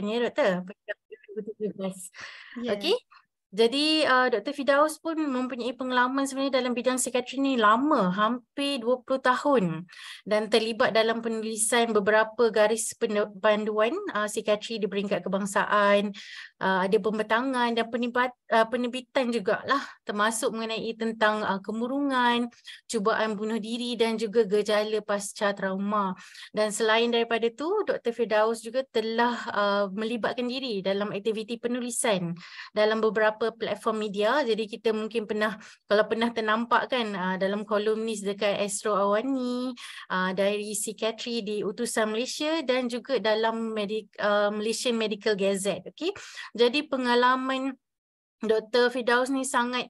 ya Doktor, pada 2017. Ya. Okey. Jadi Dr. Firdaus pun mempunyai pengalaman sebenarnya dalam bidang psikiatri ni lama, hampir 20 tahun, dan terlibat dalam penulisan beberapa garis panduan psikiatri di peringkat kebangsaan, ada pembentangan dan penerbitan jugalah, termasuk mengenai tentang kemurungan, cubaan bunuh diri dan juga gejala pasca trauma. Dan selain daripada tu, Dr. Firdaus juga telah melibatkan diri dalam aktiviti penulisan dalam beberapa platform media. Jadi kita mungkin pernah, kalau pernah ternampak kan dalam kolumnis dekat Astro Awani, Diary Psikiatri di Utusan Malaysia dan juga dalam Malaysian Medical Gazette. Okay? Jadi pengalaman Dr. Firdaus ni sangat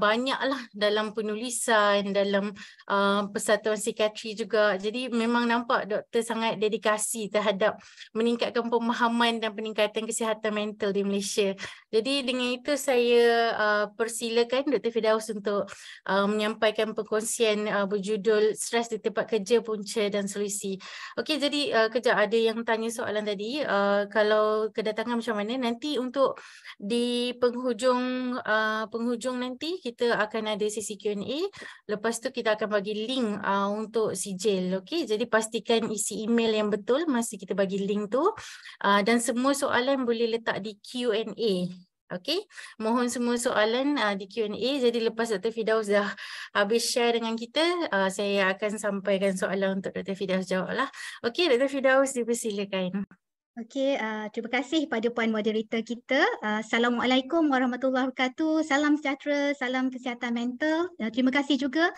banyaklah dalam penulisan, dalam persatuan psikiatri juga. Jadi memang nampak doktor sangat dedikasi terhadap meningkatkan pemahaman dan peningkatan kesihatan mental di Malaysia. Jadi dengan itu saya persilakan Dr. Firdaus untuk menyampaikan perkongsian berjudul Stres di Tempat Kerja, Punca dan Solusi. Okey, jadi kejap ada yang tanya soalan tadi. Kalau kedatangan macam mana, nanti untuk di penghujung nanti kita akan ada sesi Q&A. Lepas tu kita akan bagi link untuk sijil. Okey, jadi pastikan isi email yang betul masa kita bagi link tu. Dan semua soalan boleh letak di Q&A. Okey, mohon semua soalan di Q&A. Jadi lepas Dr. Firdaus dah habis share dengan kita, saya akan sampaikan soalan untuk Dr. Firdaus jawab lah. Okey, Dr. Firdaus dipersilakan. Okey, terima kasih pada Puan Moderator kita. Assalamualaikum warahmatullahi wabarakatuh. Salam sejahtera, salam kesihatan mental. Terima kasih juga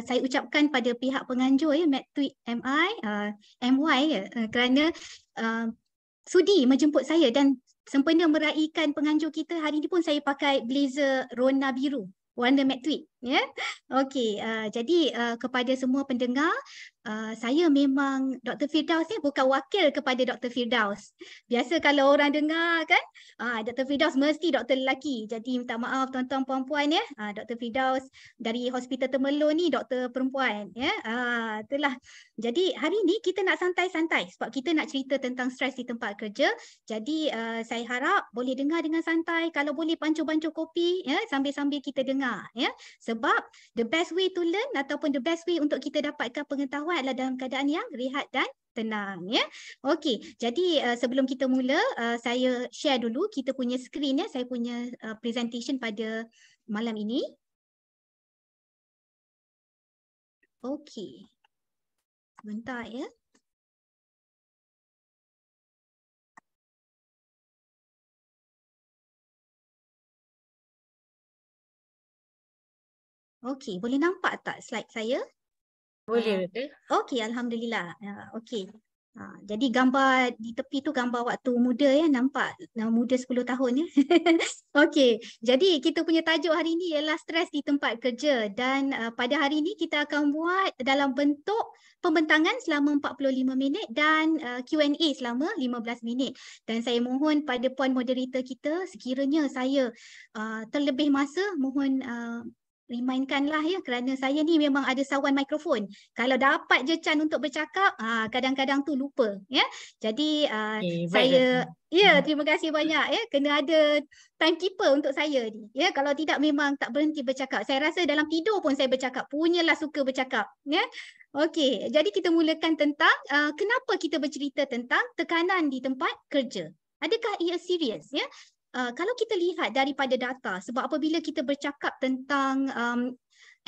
saya ucapkan pada pihak penganjur ya, MedTweet MY ya, kerana sudi menjemput saya dan sempena meraihkan penganjur kita. Hari ini pun saya pakai blazer rona biru, warna MedTweet ya. Okey, jadi kepada semua pendengar, saya memang Dr. Firdaus ni bukan wakil kepada Dr. Firdaus. Biasa kalau orang dengar kan, Dr. Firdaus mesti doktor lelaki. Jadi minta maaf tuan-tuan puan-puan ya. Dr. Firdaus dari Hospital Temerloh ni doktor perempuan ya. Itulah. Jadi hari ni kita nak santai-santai sebab kita nak cerita tentang stres di tempat kerja. Jadi saya harap boleh dengar dengan santai. Kalau boleh pancur-pancur kopi ya, sambil-sambil kita dengar ya. Sebab the best way to learn ataupun the best way untuk kita dapatkan pengetahuan adalah dalam keadaan yang rehat dan tenang ya. Okey, jadi sebelum kita mula, saya share dulu kita punya skrin ya, saya punya presentation pada malam ini. Okey. Sebentar ya. Okey, boleh nampak tak slide saya? Boleh Dr. Okey, alhamdulillah. Okey. Jadi gambar di tepi tu gambar waktu muda ya, nampak muda 10 tahun ya. Okey, jadi kita punya tajuk hari ini ialah stres di tempat kerja dan pada hari ini kita akan buat dalam bentuk pembentangan selama 45 minit dan Q&A selama 15 minit. Dan saya mohon pada puan moderator kita, sekiranya saya terlebih masa, mohon remindkanlah ya, kerana saya ni memang ada sawan mikrofon. Kalau dapat je can untuk bercakap, kadang-kadang tu lupa ya. Jadi saya terima kasih banyak ya, kena ada timekeeper untuk saya ni. Ya, kalau tidak memang tak berhenti bercakap. Saya rasa dalam tidur pun saya bercakap. Punyalah suka bercakap ya. Okey, jadi kita mulakan tentang kenapa kita bercerita tentang tekanan di tempat kerja. Adakah ia serius ya? Kalau kita lihat daripada data, sebab apabila kita bercakap tentang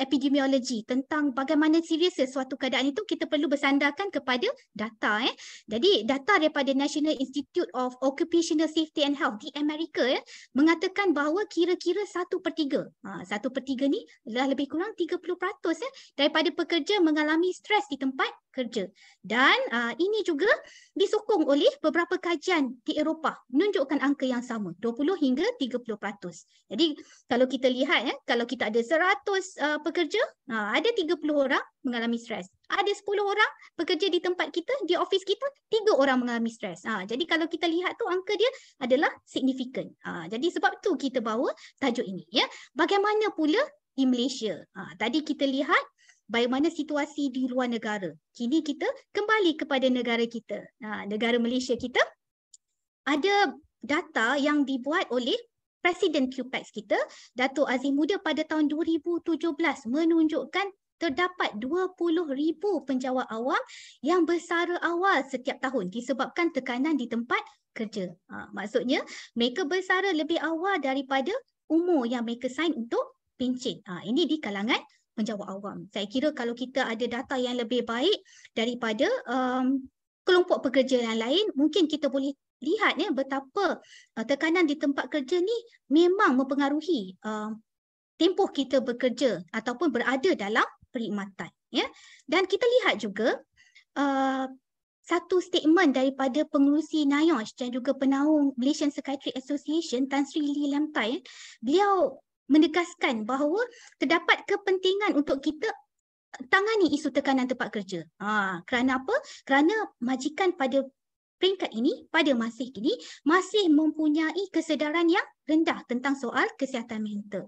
epidemiologi, tentang bagaimana serius suatu keadaan itu, kita perlu bersandarkan kepada data. Jadi data daripada National Institute of Occupational Safety and Health di Amerika mengatakan bahawa kira-kira 1/3. 1/3 ni adalah lebih kurang 30% daripada pekerja mengalami stres di tempat kerja. Dan ini juga disokong oleh beberapa kajian di Eropah menunjukkan angka yang sama, 20 hingga 30%. Jadi kalau kita lihat kalau kita ada 100 pekerja, ada 30 orang mengalami stres. Ada 10 orang pekerja di tempat kita, di office kita, 3 orang mengalami stres. Jadi kalau kita lihat tu angka dia adalah signifikan. Jadi sebab tu kita bawa tajuk ini ya. Bagaimana pula di Malaysia? Tadi kita lihat bagaimana situasi di luar negara. Kini kita kembali kepada negara kita. Negara Malaysia kita. ada data yang dibuat oleh Presiden QPEX kita, Dato' Azimuddin pada tahun 2017 menunjukkan terdapat 20,000 penjawat awam yang bersara awal setiap tahun disebabkan tekanan di tempat kerja. Maksudnya mereka bersara lebih awal daripada umur yang mereka sign untuk pencen. Ini di kalangan penjawat awam. Saya kira kalau kita ada data yang lebih baik daripada kelompok pekerja yang lain, mungkin kita boleh lihat betapa tekanan di tempat kerja ni memang mempengaruhi tempoh kita bekerja ataupun berada dalam perkhidmatan. Dan kita lihat juga satu statement daripada pengerusi NIOSH dan juga penaung Malaysian Psychiatric Association, Tan Sri Lee Lam Tai. Beliau menegaskan bahawa terdapat kepentingan untuk kita tangani isu tekanan tempat kerja. Kerana apa? Kerana majikan pada peringkat ini, pada masa ini masih mempunyai kesedaran yang rendah tentang soal kesihatan mental.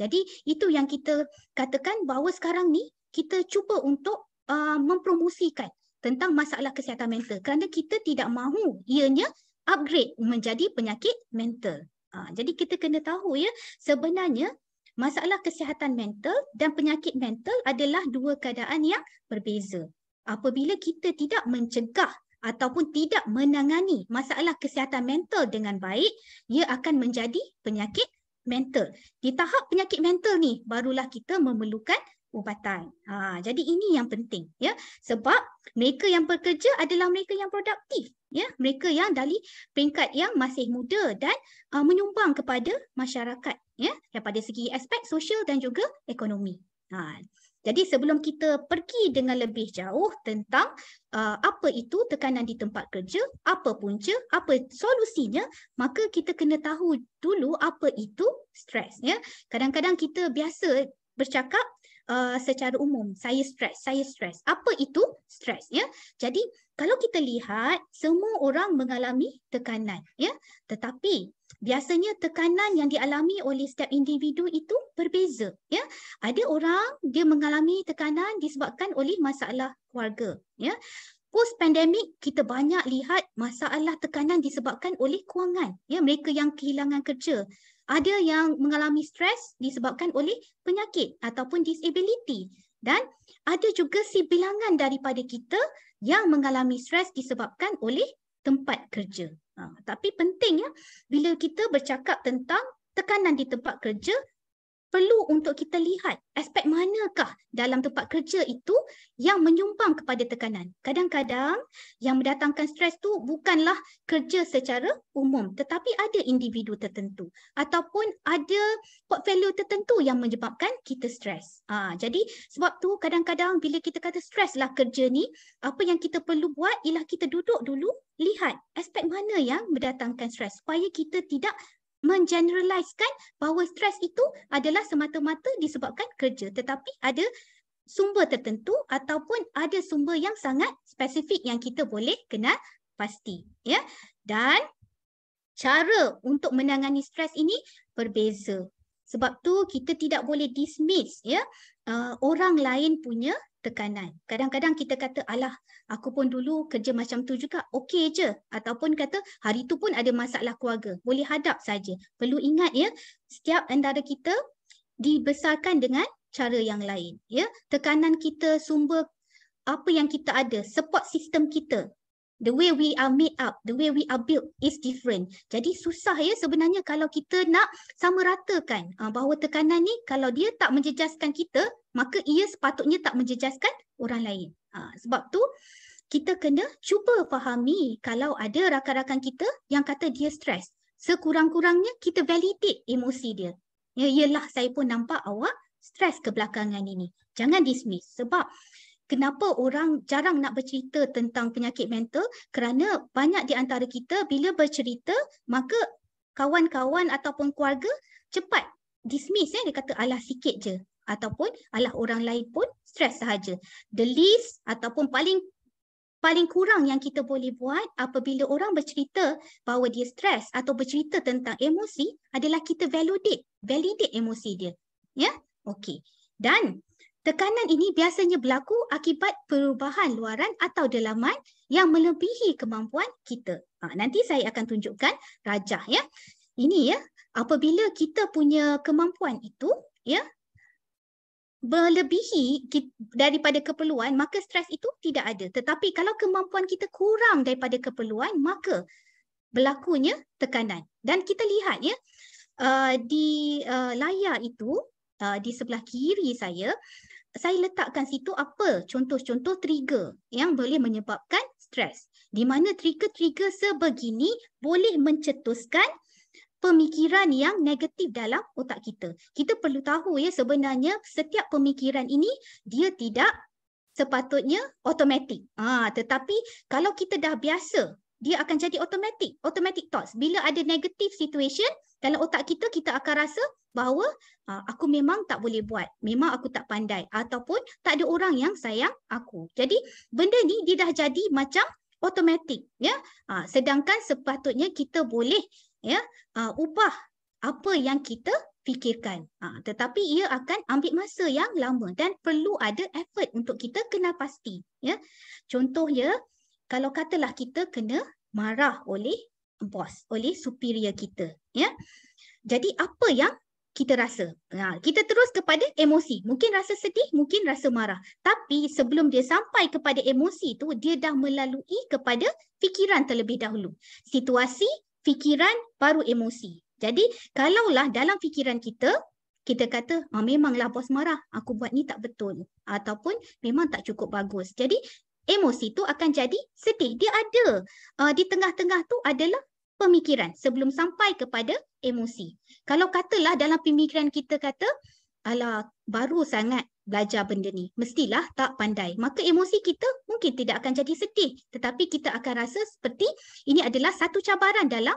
Jadi itu yang kita katakan bahawa sekarang ni kita cuba untuk mempromosikan tentang masalah kesihatan mental kerana kita tidak mahu ianya upgrade menjadi penyakit mental. Jadi kita kena tahu sebenarnya masalah kesihatan mental dan penyakit mental adalah dua keadaan yang berbeza. Apabila kita tidak mencegah ataupun tidak menangani masalah kesihatan mental dengan baik, ia akan menjadi penyakit mental. Di tahap penyakit mental ni barulah kita memerlukan ubatan. Jadi ini yang penting sebab mereka yang bekerja adalah mereka yang produktif, mereka yang dari peringkat yang masih muda dan menyumbang kepada masyarakat daripada segi aspek sosial dan juga ekonomi. Jadi sebelum kita pergi dengan lebih jauh tentang apa itu tekanan di tempat kerja, apa punca, apa solusinya, maka kita kena tahu dulu apa itu stres. Kadang-kadang kita biasa bercakap secara umum, saya stres. Apa itu stres? Jadi kalau kita lihat semua orang mengalami tekanan, tetapi biasanya tekanan yang dialami oleh setiap individu itu berbeza. Ada orang dia mengalami tekanan disebabkan oleh masalah keluarga. Post pandemik kita banyak lihat masalah tekanan disebabkan oleh kewangan. Mereka yang kehilangan kerja. Ada yang mengalami stres disebabkan oleh penyakit ataupun disability. Dan ada juga bilangan daripada kita yang mengalami stres disebabkan oleh tempat kerja. Tapi penting bila kita bercakap tentang tekanan di tempat kerja, perlu untuk kita lihat aspek manakah dalam tempat kerja itu yang menyumbang kepada tekanan. Kadang-kadang yang mendatangkan stres tu bukanlah kerja secara umum, tetapi ada individu tertentu ataupun ada portfolio tertentu yang menyebabkan kita stres. Jadi sebab tu kadang-kadang bila kita kata stres lah kerja ni, apa yang kita perlu buat ialah kita duduk dulu, lihat aspek mana yang mendatangkan stres supaya kita tidak mengeneraliskan bahawa stres itu adalah semata-mata disebabkan kerja, tetapi ada sumber tertentu ataupun ada sumber yang sangat spesifik yang kita boleh kenal pasti. Dan cara untuk menangani stres ini berbeza. Sebab tu kita tidak boleh dismiss orang lain punya tekanan. Kadang-kadang kita kata, alah aku pun dulu kerja macam tu juga, okey je. Ataupun kata hari tu pun ada masalah keluarga, boleh hadap saja. Perlu ingat setiap antara kita dibesarkan dengan cara yang lain. Tekanan kita, sumber apa yang kita ada, support system kita, the way we are made up, the way we are built is different. Jadi susah sebenarnya kalau kita nak samaratakan bahawa tekanan ni kalau dia tak menjejaskan kita, maka ia sepatutnya tak menjejaskan orang lain. Sebab tu kita kena cuba fahami kalau ada rakan-rakan kita yang kata dia stres. Sekurang-kurangnya kita validate emosi dia. Yalah, saya pun nampak awak stres kebelakangan ini. Jangan dismiss. Sebab kenapa orang jarang nak bercerita tentang penyakit mental? Kerana banyak di antara kita bila bercerita, maka kawan-kawan ataupun keluarga cepat dismiss. Dia kata alah sikit je. Ataupun alah orang lain pun stres sahaja. The least ataupun paling kurang yang kita boleh buat apabila orang bercerita bahawa dia stres atau bercerita tentang emosi adalah kita validate emosi dia. Okey. Dan Tekanan ini biasanya berlaku akibat perubahan luaran atau dalaman yang melebihi kemampuan kita. Nanti saya akan tunjukkan rajah ya. Ini ya, apabila kita punya kemampuan itu ya melebihi daripada keperluan, maka stres itu tidak ada. Tetapi kalau kemampuan kita kurang daripada keperluan, maka berlakunya tekanan. Dan kita lihat ya, di layar itu, di sebelah kiri saya letakkan situ apa contoh-contoh trigger yang boleh menyebabkan stres. Di mana trigger-trigger sebegini boleh mencetuskan pemikiran yang negatif dalam otak kita. Kita perlu tahu ya, sebenarnya setiap pemikiran ini dia tidak sepatutnya automatic. Tetapi kalau kita dah biasa, dia akan jadi automatic thoughts. Bila ada negative situation dalam otak kita, kita akan rasa bahawa aku memang tak boleh buat, memang aku tak pandai, ataupun tak ada orang yang sayang aku. Jadi benda ni dia dah jadi macam automatic ya. Sedangkan sepatutnya kita boleh ya ubah apa yang kita fikirkan. Tetapi ia akan ambil masa yang lama dan perlu ada effort untuk kita kena pasti ya. Contohnya, kalau katalah kita kena marah oleh bos, oleh superior kita ya. Jadi apa yang kita rasa? Kita terus kepada emosi. Mungkin rasa sedih, mungkin rasa marah. Tapi sebelum dia sampai kepada emosi tu, dia dah melalui kepada fikiran terlebih dahulu. Situasi, fikiran, baru emosi. Jadi kalaulah dalam fikiran kita kata, memanglah bos marah, aku buat ni tak betul. Ataupun memang tak cukup bagus. Jadi emosi tu akan jadi sedih. Dia ada. Di tengah-tengah tu adalah pemikiran sebelum sampai kepada emosi. Kalau katalah dalam pemikiran kita kata, alah baru sangat belajar benda ni, mestilah tak pandai. Maka emosi kita mungkin tidak akan jadi sedih. Tetapi kita akan rasa seperti ini adalah satu cabaran dalam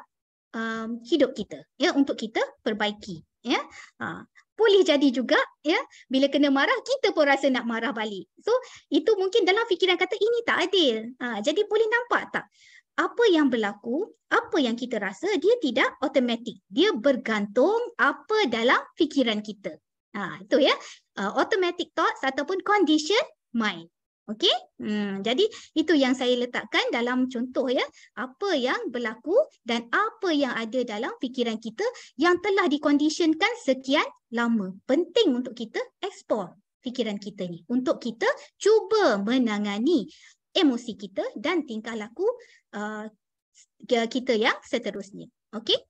hidup kita ya, untuk kita perbaiki ya. Boleh jadi juga ya, bila kena marah kita pun rasa nak marah balik. So itu mungkin dalam fikiran kata ini tak adil. Jadi boleh nampak tak, apa yang berlaku, apa yang kita rasa, dia tidak automatik. Dia bergantung apa dalam fikiran kita. Itu ya, automatic thoughts ataupun condition mind. Okey? Jadi itu yang saya letakkan dalam contoh ya, apa yang berlaku dan apa yang ada dalam fikiran kita yang telah dikondisionkan sekian lama. Penting untuk kita explore fikiran kita ni, untuk kita cuba menangani emosi kita dan tingkah laku kita yang seterusnya. Okey?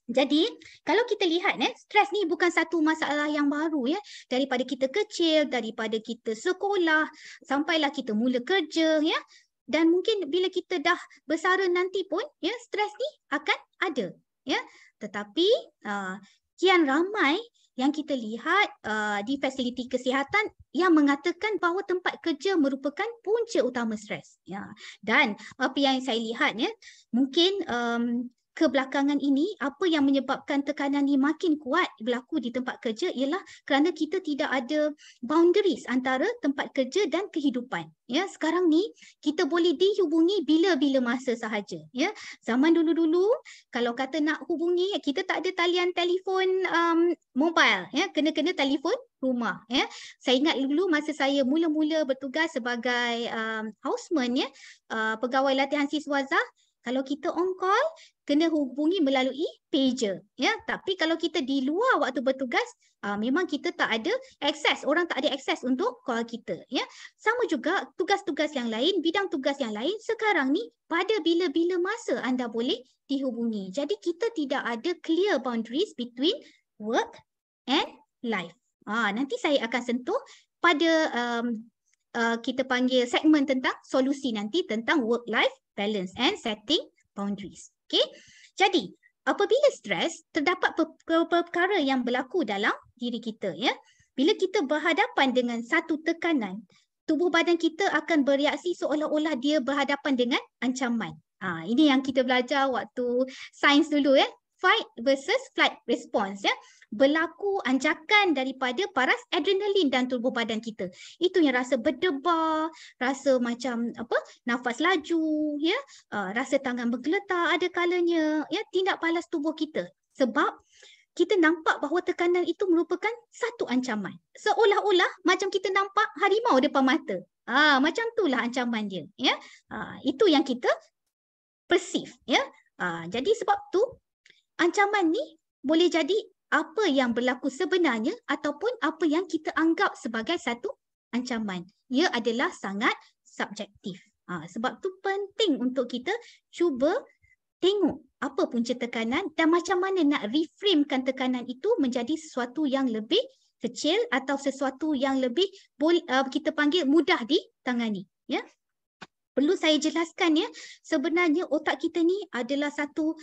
Jadi, kalau kita lihat stres ni bukan satu masalah yang baru ya. Daripada kita kecil, daripada kita sekolah, sampailah kita mula kerja ya. Dan mungkin bila kita dah bersara nanti pun ya, stres ni akan ada ya. Tetapi kian ramai yang kita lihat di fasiliti kesihatan yang mengatakan bahawa tempat kerja merupakan punca utama stres. Ya. Dan apa yang saya lihat ya, mungkin kebelakangan ini apa yang menyebabkan tekanan ini makin kuat berlaku di tempat kerja ialah kerana kita tidak ada boundaries antara tempat kerja dan kehidupan. Ya, sekarang ni kita boleh dihubungi bila-bila masa sahaja. Ya, zaman dulu-dulu kalau kata nak hubungi kita tak ada talian telefon mobile. Ya, kena telefon rumah. Ya, saya ingat dulu masa saya mula-mula bertugas sebagai houseman ya, pegawai latihan siswaza. Kalau kita on call, kena hubungi melalui pager. Ya, tapi kalau kita di luar waktu bertugas, memang kita tak ada akses. Orang tak ada akses untuk call kita. Ya, sama juga tugas-tugas yang lain, bidang tugas yang lain. Sekarang ni, pada bila-bila masa anda boleh dihubungi. Jadi kita tidak ada clear boundaries between work and life. Nanti saya akan sentuh pada kita panggil segmen tentang solusi nanti tentang work-life balance and setting boundaries. Okay? Jadi, apabila stres, terdapat perkara yang berlaku dalam diri kita. Ya. Bila kita berhadapan dengan satu tekanan, tubuh badan kita akan bereaksi seolah-olah dia berhadapan dengan ancaman. Ini yang kita belajar waktu sains dulu ya. Fight versus flight response ya. Berlaku anjakan daripada paras adrenalin dan tubuh badan kita. Itu yang rasa berdebar, rasa macam nafas laju ya, rasa tangan bergeletar ada kalanya ya, tindak balas tubuh kita. Sebab kita nampak bahawa tekanan itu merupakan satu ancaman. Seolah-olah macam kita nampak harimau depan mata. Macam itulah ancaman dia. Ya? Itu yang kita perceive. Ya? Jadi sebab tu ancaman ni boleh jadi apa yang berlaku sebenarnya ataupun apa yang kita anggap sebagai satu ancaman. Ia adalah sangat subjektif. Sebab tu penting untuk kita cuba tengok apa punca tekanan dan macam mana nak reframekan tekanan itu menjadi sesuatu yang lebih kecil atau sesuatu yang lebih kita panggil mudah ditangani. Ya? Perlu saya jelaskan ya, sebenarnya otak kita ni adalah satu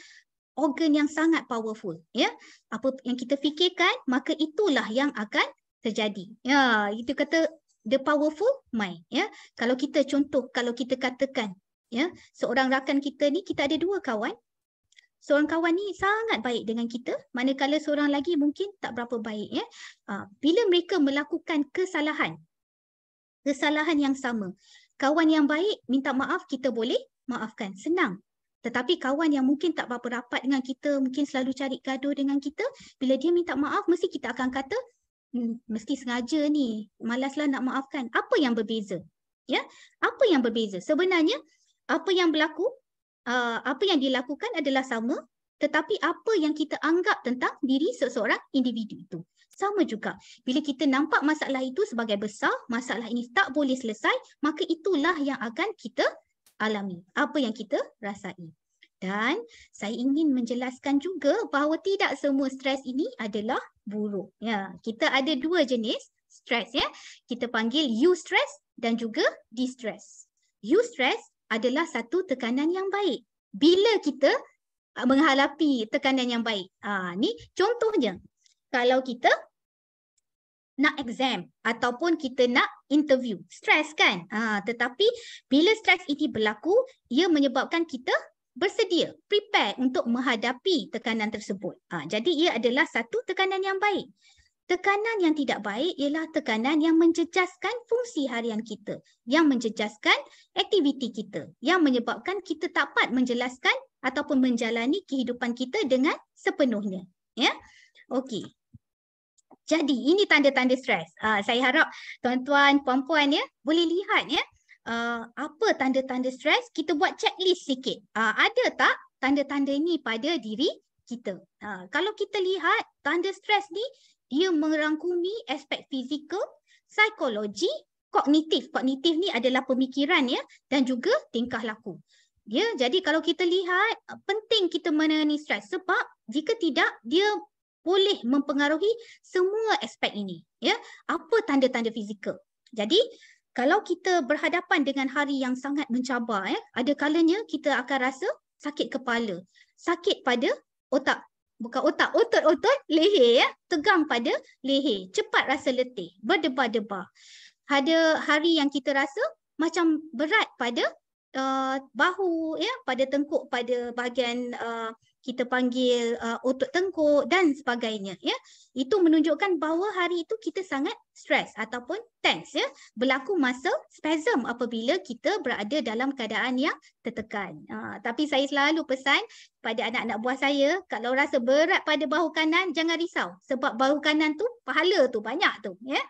organ yang sangat powerful. Ya? Apa yang kita fikirkan, maka itulah yang akan terjadi. Ya, itu kata the powerful mind. Ya? Kalau kita katakan, ya, seorang rakan kita ni, kita ada dua kawan. Seorang kawan ni sangat baik dengan kita, manakala seorang lagi mungkin tak berapa baik. Ya? Bila mereka melakukan kesalahan yang sama, kawan yang baik minta maaf, kita boleh maafkan, senang. Tetapi kawan yang mungkin tak berapa rapat dengan kita, mungkin selalu cari gaduh dengan kita, bila dia minta maaf, mesti kita akan kata, mesti sengaja ni, malaslah nak maafkan. Apa yang berbeza? Ya? Apa yang berbeza? Sebenarnya, apa yang berlaku, apa yang dilakukan adalah sama, tetapi apa yang kita anggap tentang diri seseorang individu itu sama juga. Bila kita nampak masalah itu sebagai besar, masalah ini tak boleh selesai, maka itulah yang akan kita alami, apa yang kita rasai. Dan saya ingin menjelaskan juga bahawa tidak semua stres ini adalah buruk. Ya, kita ada dua jenis stres. Ya, kita panggil eustress dan juga distress. Eustress adalah satu tekanan yang baik. Bila kita menghadapi tekanan yang baik. Ni contohnya, kalau kita nak exam ataupun kita nak interview, stres kan? Tetapi bila stres ini berlaku, ia menyebabkan kita bersedia, prepare untuk menghadapi tekanan tersebut. Jadi ia adalah satu tekanan yang baik. Tekanan yang tidak baik ialah tekanan yang menjejaskan fungsi harian kita, yang menjejaskan aktiviti kita, yang menyebabkan kita tak dapat menjelaskan ataupun menjalani kehidupan kita dengan sepenuhnya. Ya, okey. Jadi ini tanda-tanda stres. Saya harap tuan-tuan, puan-puan ya boleh lihat ya apa tanda-tanda stres. Kita buat checklist sikit. Ada tak tanda-tanda ini pada diri kita? Kalau kita lihat tanda stres ni, dia merangkumi aspek fizikal, psikologi, kognitif. Kognitif ni adalah pemikiran ya, dan juga tingkah laku. Ya, jadi kalau kita lihat, penting kita menangani stres sebab jika tidak, dia boleh mempengaruhi semua aspek ini. Ya, apa tanda-tanda fizikal? Jadi, kalau kita berhadapan dengan hari yang sangat mencabar, ya, ada kalanya kita akan rasa sakit kepala, sakit pada otak. Bukan otak, otot-otot, leher ya, tegang pada leher, cepat rasa letih, berdebar-debar. Ada hari yang kita rasa macam berat pada bahu ya, pada tengkuk, pada bahagian kita panggil otot tengkuk dan sebagainya ya. Itu menunjukkan bahawa hari itu kita sangat stres ataupun tense ya. Berlaku masa spasm apabila kita berada dalam keadaan yang tertekan. Tapi saya selalu pesan pada anak-anak buah saya, kalau rasa berat pada bahu kanan, jangan risau sebab bahu kanan tu pahala tu banyak tu ya.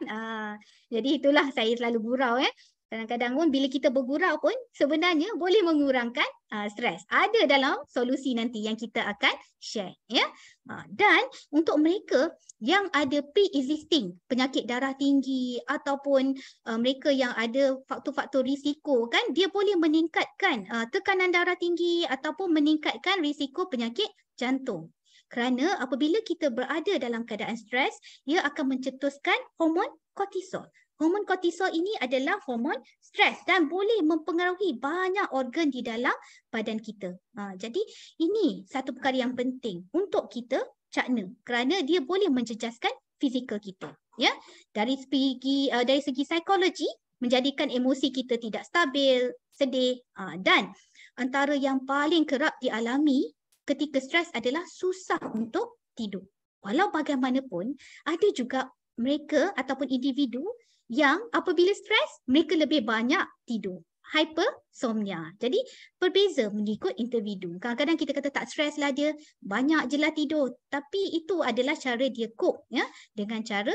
Jadi itulah saya selalu gurau ya. Kadang-kadang pun bila kita bergurau pun sebenarnya boleh mengurangkan stres. Ada dalam solusi nanti yang kita akan share. Ya? Dan untuk mereka yang ada pre-existing penyakit darah tinggi ataupun mereka yang ada faktor-faktor risiko, kan, dia boleh meningkatkan tekanan darah tinggi ataupun meningkatkan risiko penyakit jantung. Kerana apabila kita berada dalam keadaan stres, ia akan mencetuskan hormon kortisol. Hormon kortisol ini adalah hormon stres dan boleh mempengaruhi banyak organ di dalam badan kita. Jadi ini satu perkara yang penting untuk kita cakna kerana dia boleh menjejaskan fizikal kita. Ya, dari segi psikologi menjadikan emosi kita tidak stabil, sedih, dan antara yang paling kerap dialami ketika stres adalah susah untuk tidur. Walau bagaimanapun, ada juga mereka ataupun individu yang apabila stres, mereka lebih banyak tidur. hypersomnia. Jadi berbeza mengikut individu. Kadang-kadang kita kata tak stres lah dia, banyak je lah tidur. Tapi itu adalah cara dia cope ya, dengan cara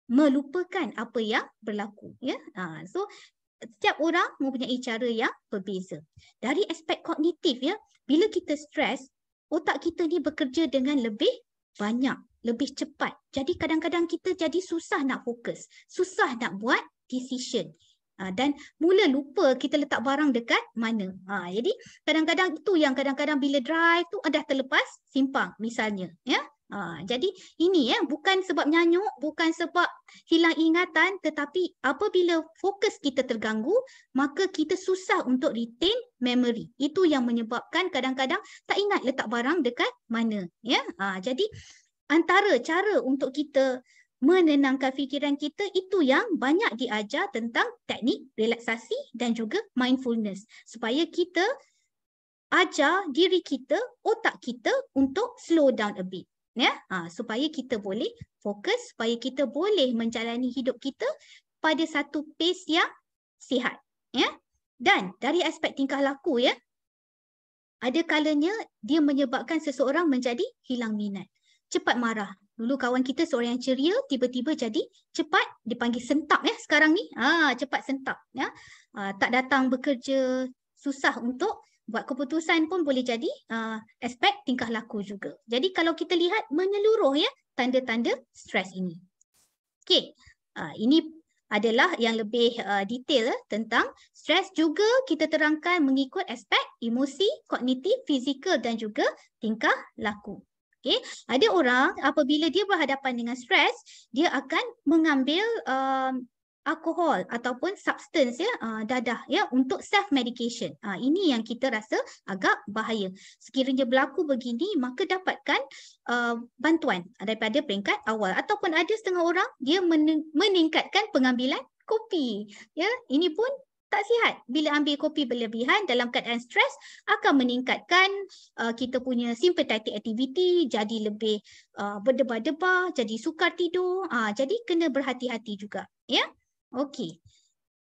melupakan apa yang berlaku. Ya. So setiap orang mempunyai cara yang berbeza. Dari aspek kognitif ya, bila kita stres, otak kita ni bekerja dengan lebih banyak, lebih cepat. Jadi kadang-kadang kita jadi susah nak fokus, susah nak buat decision. Dan mula lupa kita letak barang dekat mana. Jadi kadang-kadang itu yang kadang-kadang bila drive tu dah terlepas simpang misalnya. Ya. Jadi ini bukan sebab nyanyuk, bukan sebab hilang ingatan, tetapi apabila fokus kita terganggu, maka kita susah untuk retain memory. Itu yang menyebabkan kadang-kadang tak ingat letak barang dekat mana. Ya, jadi antara cara untuk kita menenangkan fikiran kita itu yang banyak diajar tentang teknik relaksasi dan juga mindfulness, supaya kita ajar diri kita, otak kita untuk slow down a bit. Ya, supaya kita boleh fokus, supaya kita boleh menjalani hidup kita pada satu pace yang sihat. Ya, dan dari aspek tingkah laku ya, ada kalanya dia menyebabkan seseorang menjadi hilang minat, cepat marah. Dulu kawan kita seorang yang ceria, tiba-tiba jadi cepat dipanggil sentap ya sekarang ni. Cepat sentap ya. Tak datang bekerja, susah untuk buat keputusan pun boleh jadi aspek tingkah laku juga. Jadi kalau kita lihat menyeluruh ya tanda-tanda stres ini. Okey, ini adalah yang lebih detail tentang stres. Juga kita terangkan mengikut aspek emosi, kognitif, fizikal dan juga tingkah laku. Okay. Ada orang apabila dia berhadapan dengan stres, dia akan mengambil alkohol ataupun substance ya, dadah ya, untuk self medication. Ini yang kita rasa agak bahaya. Sekiranya berlaku begini, maka dapatkan bantuan daripada peringkat awal. Ataupun ada setengah orang dia meningkatkan pengambilan kopi. Ya, ini pun tak sihat. Bila ambil kopi berlebihan dalam keadaan stres akan meningkatkan kita punya sympathetic activity, jadi lebih berdebar-debar, jadi sukar tidur. Jadi kena berhati-hati juga. Ya. Okey.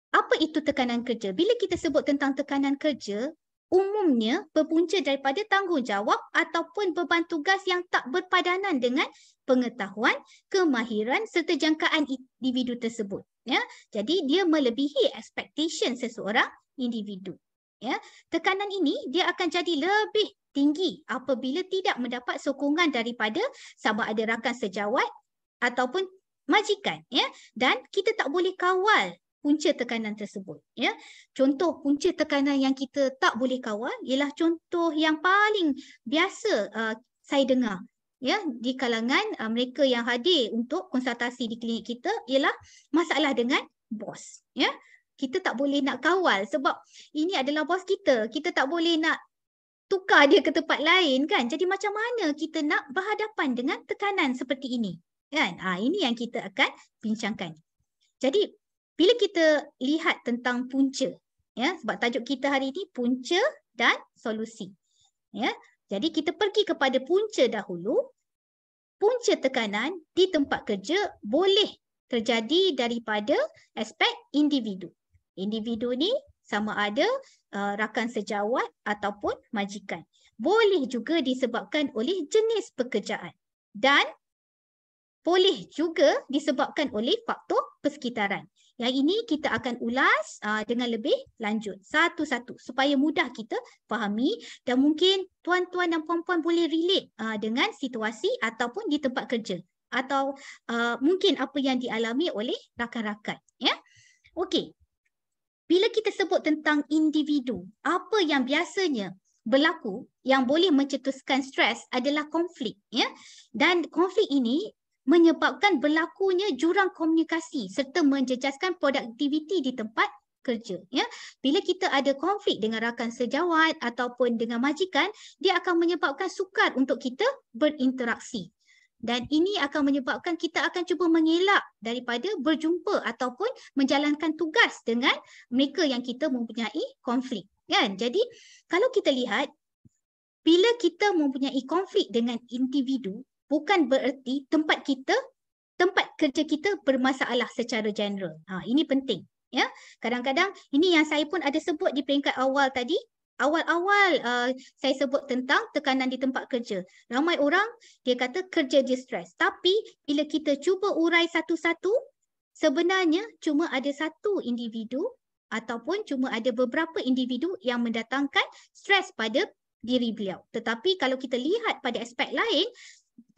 Apa itu tekanan kerja? Bila kita sebut tentang tekanan kerja, umumnya berpunca daripada tanggungjawab ataupun beban tugas yang tak berpadanan dengan pengetahuan, kemahiran serta jangkaan individu tersebut. Ya, jadi dia melebihi expectation seseorang individu. Ya, tekanan ini dia akan jadi lebih tinggi apabila tidak mendapat sokongan daripada sama ada rakan sejawat ataupun majikan. Ya, dan kita tak boleh kawal punca tekanan tersebut. Ya, contoh punca tekanan yang kita tak boleh kawal ialah contoh yang paling biasa saya dengar. Ya, di kalangan mereka yang hadir untuk konsultasi di klinik kita ialah masalah dengan bos. Ya, kita tak boleh nak kawal sebab ini adalah bos kita. Kita tak boleh nak tukar dia ke tempat lain kan. Jadi macam mana kita nak berhadapan dengan tekanan seperti ini? Kan? Ini yang kita akan bincangkan. Jadi bila kita lihat tentang punca, ya, sebab tajuk kita hari ini punca dan solusi. Ya, jadi kita pergi kepada punca dahulu. Punca tekanan di tempat kerja boleh terjadi daripada aspek individu. Individu ni sama ada rakan sejawat ataupun majikan. Boleh juga disebabkan oleh jenis pekerjaan dan boleh juga disebabkan oleh faktor persekitaran. Yang ini kita akan ulas dengan lebih lanjut satu-satu supaya mudah kita fahami dan mungkin tuan-tuan dan puan-puan boleh relate dengan situasi ataupun di tempat kerja atau mungkin apa yang dialami oleh rakan-rakan. Ya, okey. Bila kita sebut tentang individu, apa yang biasanya berlaku yang boleh mencetuskan stres adalah konflik. Ya, dan konflik ini menyebabkan berlakunya jurang komunikasi serta menjejaskan produktiviti di tempat kerja. Ya, bila kita ada konflik dengan rakan sejawat ataupun dengan majikan, dia akan menyebabkan sukar untuk kita berinteraksi. Dan ini akan menyebabkan kita akan cuba mengelak daripada berjumpa ataupun menjalankan tugas dengan mereka yang kita mempunyai konflik. Kan? Jadi kalau kita lihat, bila kita mempunyai konflik dengan individu, bukan bererti tempat kerja kita bermasalah secara general. Ini penting. Ya, kadang-kadang ini yang saya pun ada sebut di peringkat awal tadi. Awal-awal saya sebut tentang tekanan di tempat kerja. Ramai orang dia kata kerja dia stres. Tapi bila kita cuba urai satu-satu, sebenarnya cuma ada satu individu ataupun cuma ada beberapa individu yang mendatangkan stres pada diri beliau. Tetapi kalau kita lihat pada aspek lain,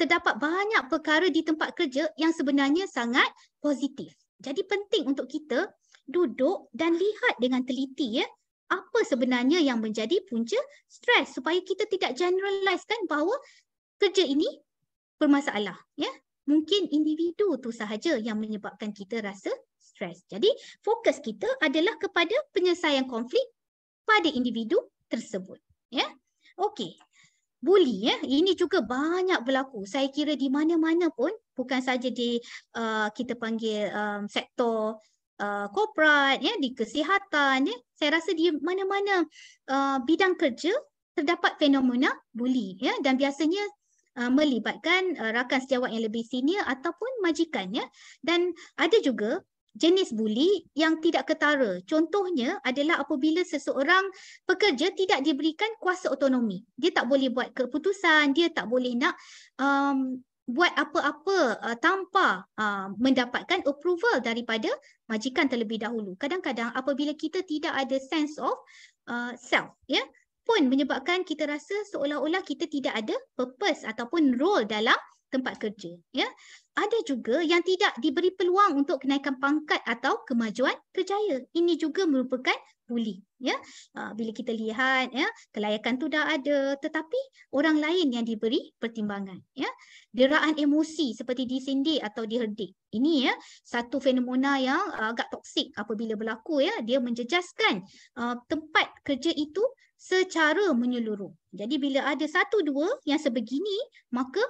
terdapat banyak perkara di tempat kerja yang sebenarnya sangat positif. Jadi penting untuk kita duduk dan lihat dengan teliti ya, apa sebenarnya yang menjadi punca stres supaya kita tidak generalizekan bahawa kerja ini bermasalah ya. Mungkin individu tu sahaja yang menyebabkan kita rasa stres. Jadi fokus kita adalah kepada penyelesaian konflik pada individu tersebut ya. Okey. Bully ya, ini juga banyak berlaku. Saya kira di mana-mana pun, bukan saja di kita panggil sektor korporat ya, di kesihatan ya. Saya rasa di mana-mana bidang kerja terdapat fenomena bully ya, dan biasanya melibatkan rakan sejawat yang lebih senior ataupun majikan ya. Dan ada juga jenis bully yang tidak ketara. Contohnya adalah apabila seseorang pekerja tidak diberikan kuasa otonomi. Dia tak boleh buat keputusan, dia tak boleh nak buat apa-apa tanpa mendapatkan approval daripada majikan terlebih dahulu. Kadang-kadang apabila kita tidak ada sense of self, ya, pun menyebabkan kita rasa seolah-olah kita tidak ada purpose ataupun role dalam tempat kerja. Ya, ada juga yang tidak diberi peluang untuk kenaikan pangkat atau kemajuan kerjaya. Ini juga merupakan bully. Ya, bila kita lihat, ya, kelayakan tu dah ada, tetapi orang lain yang diberi pertimbangan. Ya, deraan emosi seperti disindir atau diherdik. Ini ya satu fenomena yang agak toksik apabila berlaku. Ya, dia menjejaskan tempat kerja itu secara menyeluruh. Jadi bila ada satu dua yang sebegini, maka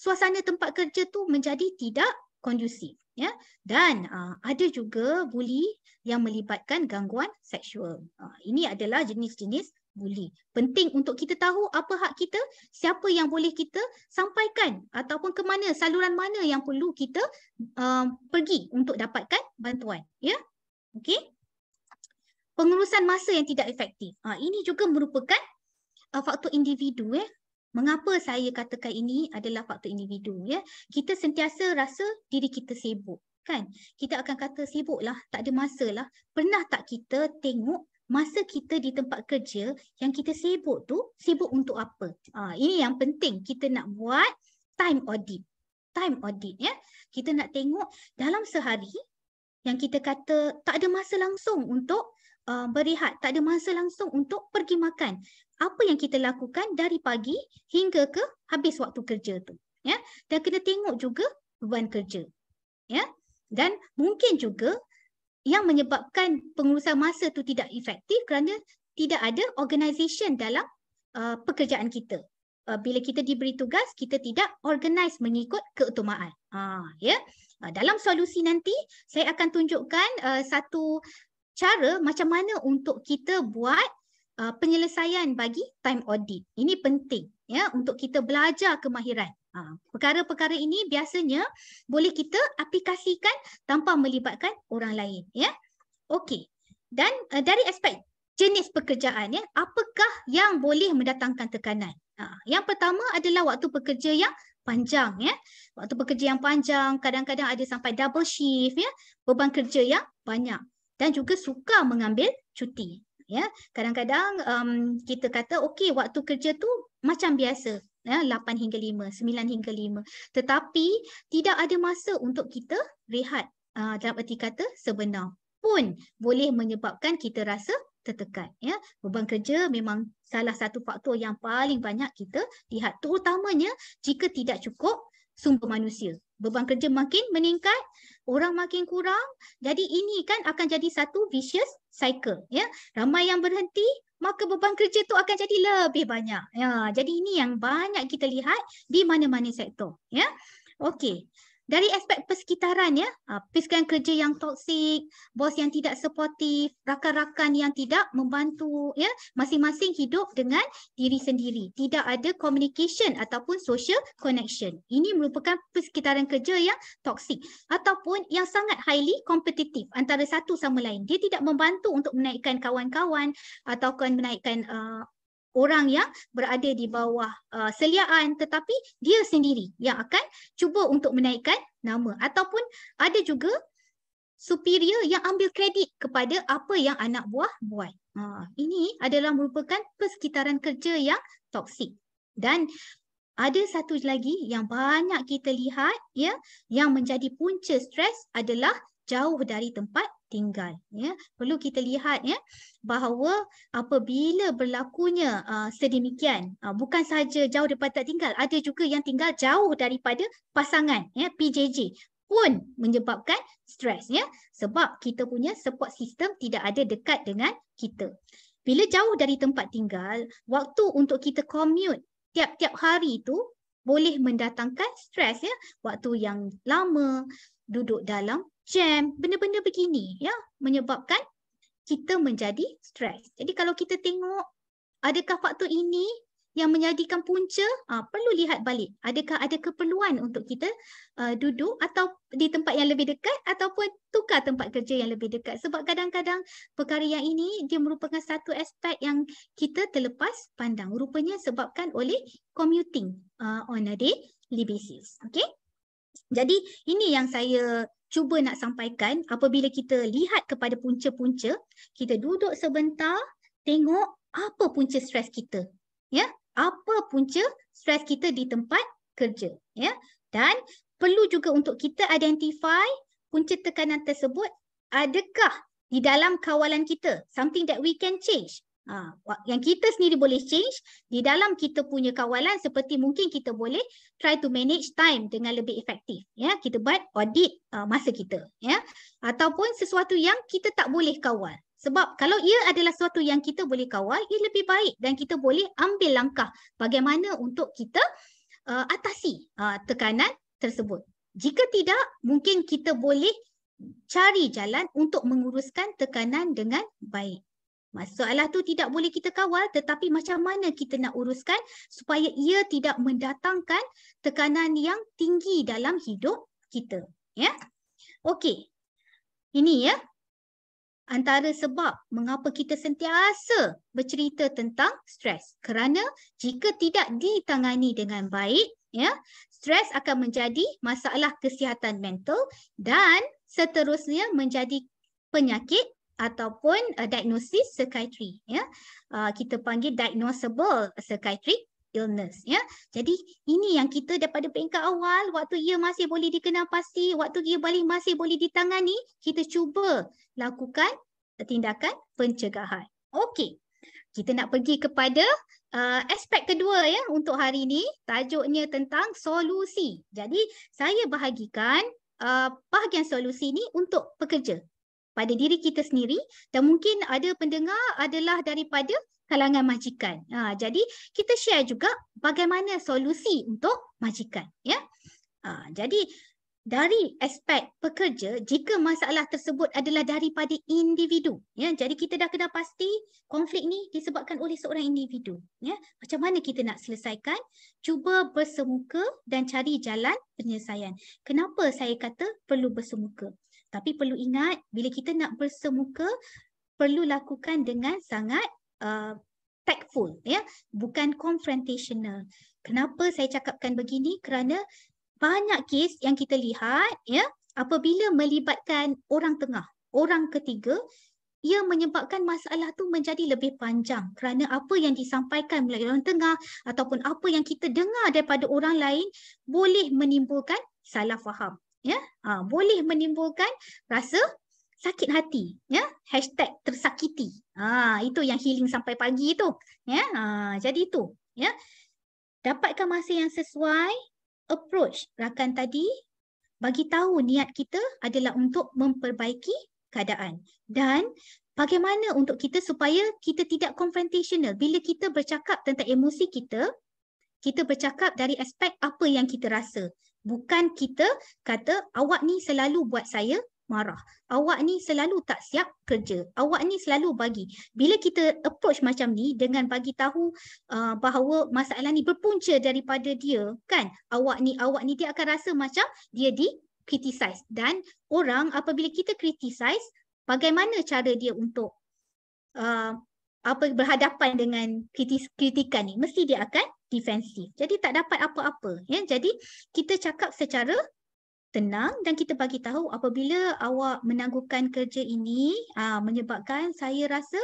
suasana tempat kerja tu menjadi tidak kondusif. Ya, dan ada juga bully yang melibatkan gangguan seksual. Ini adalah jenis-jenis bully. Penting untuk kita tahu apa hak kita, siapa yang boleh kita sampaikan ataupun ke mana, saluran mana yang perlu kita pergi untuk dapatkan bantuan. Ya, okey. Pengurusan masa yang tidak efektif. Ini juga merupakan faktor individu. Mengapa saya katakan ini adalah faktor individu? Ya, kita sentiasa rasa diri kita sibuk. Kan? Kita akan kata sibuklah, tak ada masa lah. Pernah tak kita tengok masa kita di tempat kerja yang kita sibuk tu, sibuk untuk apa? Ini yang penting, kita nak buat time audit. Time audit ya. Kita nak tengok dalam sehari yang kita kata tak ada masa langsung untuk berehat, tak ada masa langsung untuk pergi makan. Apa yang kita lakukan dari pagi hingga ke habis waktu kerja tu, ya. Dan kena tengok juga beban kerja, ya. Dan mungkin juga yang menyebabkan pengurusan masa tu tidak efektif kerana tidak ada organisation dalam pekerjaan kita. Bila kita diberi tugas, kita tidak organize mengikut keutamaan. Ya. Dalam solusi nanti saya akan tunjukkan satu cara macam mana untuk kita buat penyelesaian bagi time audit. Ini penting ya untuk kita belajar kemahiran. Perkara-perkara ini biasanya boleh kita aplikasikan tanpa melibatkan orang lain ya. Okey. Dan dari aspek jenis pekerjaan ya, apakah yang boleh mendatangkan tekanan? Yang pertama adalah waktu pekerja yang panjang ya. Waktu pekerja yang panjang, kadang-kadang ada sampai double shift ya, beban kerja yang banyak. Dan juga suka mengambil cuti. Ya, kadang-kadang kita kata okey waktu kerja tu macam biasa, ya, 8 hingga 5, 9 hingga 5. Tetapi tidak ada masa untuk kita rehat. Dalam erti kata sebenar pun boleh menyebabkan kita rasa tertekan. Ya, beban kerja memang salah satu faktor yang paling banyak kita lihat, terutamanya jika tidak cukup sumber manusia. Beban kerja makin meningkat, orang makin kurang. Jadi ini kan akan jadi satu vicious cycle. Ya, ramai yang berhenti, maka beban kerja tu akan jadi lebih banyak. Ya, jadi ini yang banyak kita lihat di mana-mana sektor. Ya, okey. dari aspek persekitaran ya, persekitaran kerja yang toksik, bos yang tidak suportif, rakan-rakan yang tidak membantu ya, masing-masing hidup dengan diri sendiri. Tidak ada communication ataupun social connection. Ini merupakan persekitaran kerja yang toksik ataupun yang sangat highly competitive antara satu sama lain. Dia tidak membantu untuk menaikkan kawan-kawan ataupun menaikkan orang yang berada di bawah seliaan, tetapi dia sendiri yang akan cuba untuk menaikkan nama. Ataupun ada juga superior yang ambil kredit kepada apa yang anak buah buat. Ini adalah merupakan persekitaran kerja yang toksik. Dan ada satu lagi yang banyak kita lihat ya, yang menjadi punca stres adalah jauh dari tempat tinggal ya. Perlu kita lihat ya bahawa apabila berlakunya sedemikian, bukan sahaja jauh daripada tempat tinggal, ada juga yang tinggal jauh daripada pasangan ya, PJJ pun menyebabkan stres ya, sebab kita punya support system tidak ada dekat dengan kita. Bila jauh dari tempat tinggal, waktu untuk kita commute tiap-tiap hari itu boleh mendatangkan stres ya, waktu yang lama, duduk dalam jam, benda-benda begini ya, menyebabkan kita menjadi stres. Jadi kalau kita tengok adakah faktor ini yang menjadikan punca, perlu lihat balik. Adakah ada keperluan untuk kita duduk atau di tempat yang lebih dekat ataupun tukar tempat kerja yang lebih dekat. Sebab kadang-kadang perkara yang ini dia merupakan satu aspek yang kita terlepas pandang. Rupanya sebabkan oleh commuting on a daily basis. Okay? Jadi ini yang saya cuba nak sampaikan. Apabila kita lihat kepada punca-punca, kita duduk sebentar, tengok apa punca stres kita. Ya, apa punca stres kita di tempat kerja. Ya, dan perlu juga untuk kita identify punca tekanan tersebut adakah di dalam kawalan kita, something that we can change. Yang kita sendiri boleh change di dalam kita punya kawalan, seperti mungkin kita boleh try to manage time dengan lebih efektif ya, kita buat audit masa kita ya, ataupun sesuatu yang kita tak boleh kawal. Sebab kalau ia adalah sesuatu yang kita boleh kawal, ia lebih baik dan kita boleh ambil langkah bagaimana untuk kita atasi tekanan tersebut. Jika tidak, mungkin kita boleh cari jalan untuk menguruskan tekanan dengan baik. Masalah tu tidak boleh kita kawal, tetapi macam mana kita nak uruskan supaya ia tidak mendatangkan tekanan yang tinggi dalam hidup kita. Ya, okey. Ini ya antara sebab mengapa kita sentiasa bercerita tentang stres. Kerana jika tidak ditangani dengan baik, ya, stres akan menjadi masalah kesihatan mental dan seterusnya menjadi penyakit ataupun diagnosis psikiatri ya. Kita panggil diagnosable psychiatric illness ya. Jadi ini yang kita daripada peringkat awal, waktu ia masih boleh dikenal pasti, waktu ia masih boleh ditangani, kita cuba lakukan tindakan pencegahan. Okey. Kita nak pergi kepada aspek kedua ya untuk hari ini, tajuknya tentang solusi. Jadi saya bahagikan bahagian solusi ini untuk pekerja, pada diri kita sendiri, dan mungkin ada pendengar adalah daripada kalangan majikan. Jadi kita share juga bagaimana solusi untuk majikan. Ya. Jadi dari aspek pekerja, jika masalah tersebut adalah daripada individu, ya, jadi kita dah kena pasti konflik ni disebabkan oleh seorang individu. Ya. Macam mana kita nak selesaikan? Cuba bersemuka dan cari jalan penyelesaian. Kenapa saya kata perlu bersemuka? Tapi perlu ingat, bila kita nak bersemuka, perlu lakukan dengan sangat tactful, ya, bukan confrontational. Kenapa saya cakapkan begini? Kerana banyak kes yang kita lihat, ya, apabila melibatkan orang tengah, orang ketiga, ia menyebabkan masalah tu menjadi lebih panjang kerana apa yang disampaikan melalui orang tengah ataupun apa yang kita dengar daripada orang lain boleh menimbulkan salah faham. Ya, boleh menimbulkan rasa sakit hati, ya, #tersakiti. Itu yang healing sampai pagi tu, ya. Jadi itu, ya. Dapatkan masa yang sesuai, approach rakan tadi, bagi tahu niat kita adalah untuk memperbaiki keadaan dan bagaimana untuk kita supaya kita tidak confrontational. Bila kita bercakap tentang emosi kita, kita bercakap dari aspek apa yang kita rasa. Bukan kita kata awak ni selalu buat saya marah. Awak ni selalu tak siap kerja. Awak ni selalu bagi. Bila kita approach macam ni dengan bagi tahu bahawa masalah ni berpunca daripada dia, kan? Awak ni dia akan rasa macam dia di criticize. Dan orang apabila kita criticize, bagaimana cara dia untuk berhadapan dengan kritikan ni, mesti dia akan defensif. Jadi tak dapat apa-apa, ya. Jadi kita cakap secara tenang dan kita bagi tahu apabila awak menangguhkan kerja ini menyebabkan saya rasa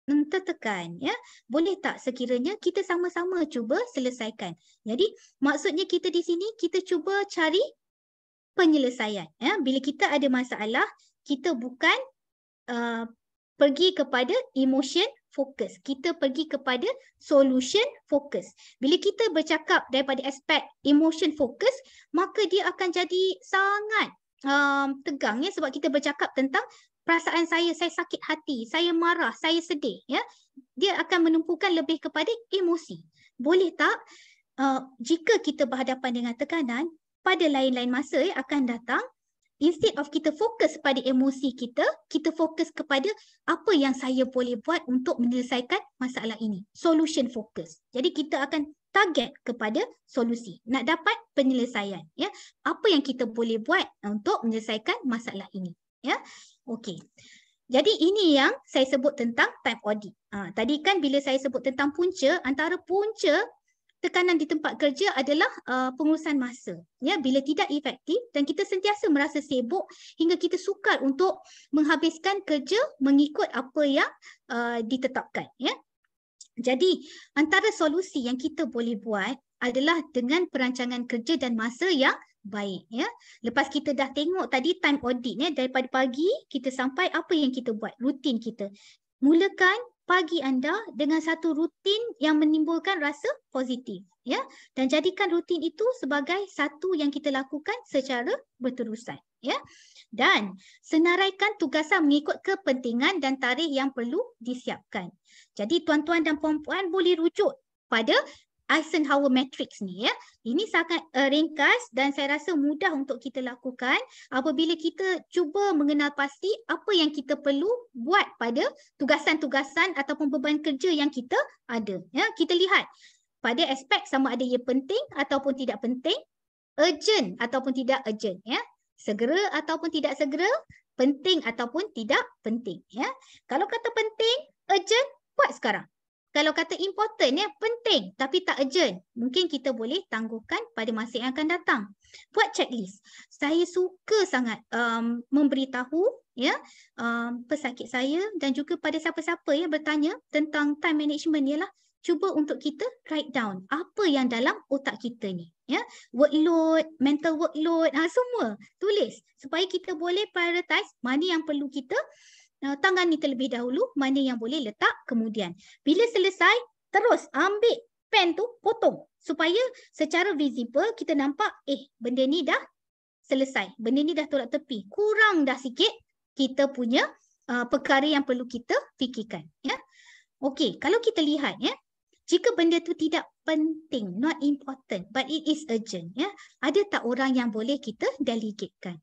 tertekan, ya. Boleh tak sekiranya kita sama-sama cuba selesaikan. Jadi maksudnya kita di sini kita cuba cari penyelesaian, ya. Bila kita ada masalah, kita bukan pergi kepada emotion fokus. Kita pergi kepada solution fokus. Bila kita bercakap daripada aspek emotion fokus, maka dia akan jadi sangat tegang, ya, sebab kita bercakap tentang perasaan saya sakit hati, saya marah, saya sedih, ya. Dia akan menumpukan lebih kepada emosi. Boleh tak jika kita berhadapan dengan tekanan, pada lain-lain masa akan datang, instead of kita fokus pada emosi kita, kita fokus kepada apa yang saya boleh buat untuk menyelesaikan masalah ini. Solution focus. Jadi kita akan target kepada solusi. Nak dapat penyelesaian, ya. Apa yang kita boleh buat untuk menyelesaikan masalah ini, ya. Okey. Jadi ini yang saya sebut tentang time audit. Tadi kan bila saya sebut tentang punca, antara punca tekanan di tempat kerja adalah pengurusan masa. Ya, bila tidak efektif dan kita sentiasa merasa sibuk hingga kita sukar untuk menghabiskan kerja mengikut apa yang ditetapkan. Ya. Jadi antara solusi yang kita boleh buat adalah dengan perancangan kerja dan masa yang baik. Ya. Lepas kita dah tengok tadi time audit, ya, daripada pagi kita sampai apa yang kita buat, rutin kita. Mulakan pagi anda dengan satu rutin yang menimbulkan rasa positif, ya, dan jadikan rutin itu sebagai satu yang kita lakukan secara berterusan, ya, dan senaraikan tugasan mengikut kepentingan dan tarikh yang perlu disiapkan. Jadi tuan-tuan dan puan-puan boleh rujuk pada Eisenhower Matrix ni, ya. Ini sangat ringkas dan saya rasa mudah untuk kita lakukan apabila kita cuba mengenal pasti apa yang kita perlu buat pada tugasan-tugasan ataupun beban kerja yang kita ada, ya. Kita lihat pada aspek sama ada ia penting ataupun tidak penting, urgent ataupun tidak urgent, ya. Segera ataupun tidak segera, penting ataupun tidak penting, ya. Kalau kata penting, urgent, buat sekarang. Kalau kata important, ya, penting tapi tak urgent, mungkin kita boleh tangguhkan pada masa yang akan datang. Buat checklist. Saya suka sangat memberitahu, ya, pesakit saya dan juga pada siapa-siapa yang bertanya tentang time management, ialah cuba untuk kita write down apa yang dalam otak kita ni, ya. Workload, mental workload, semua tulis supaya kita boleh prioritize mana yang perlu kita tangani terlebih dahulu, mana yang boleh letak kemudian. Bila selesai, terus ambil pen tu, potong supaya secara visible kita nampak benda ni dah selesai, benda ni dah tolak tepi, kurang dah sikit kita punya perkara yang perlu kita fikirkan, ya. Okey, kalau kita lihat, ya, jika benda tu tidak penting, not important, but it is urgent, ya, ada tak orang yang boleh kita delegatekan?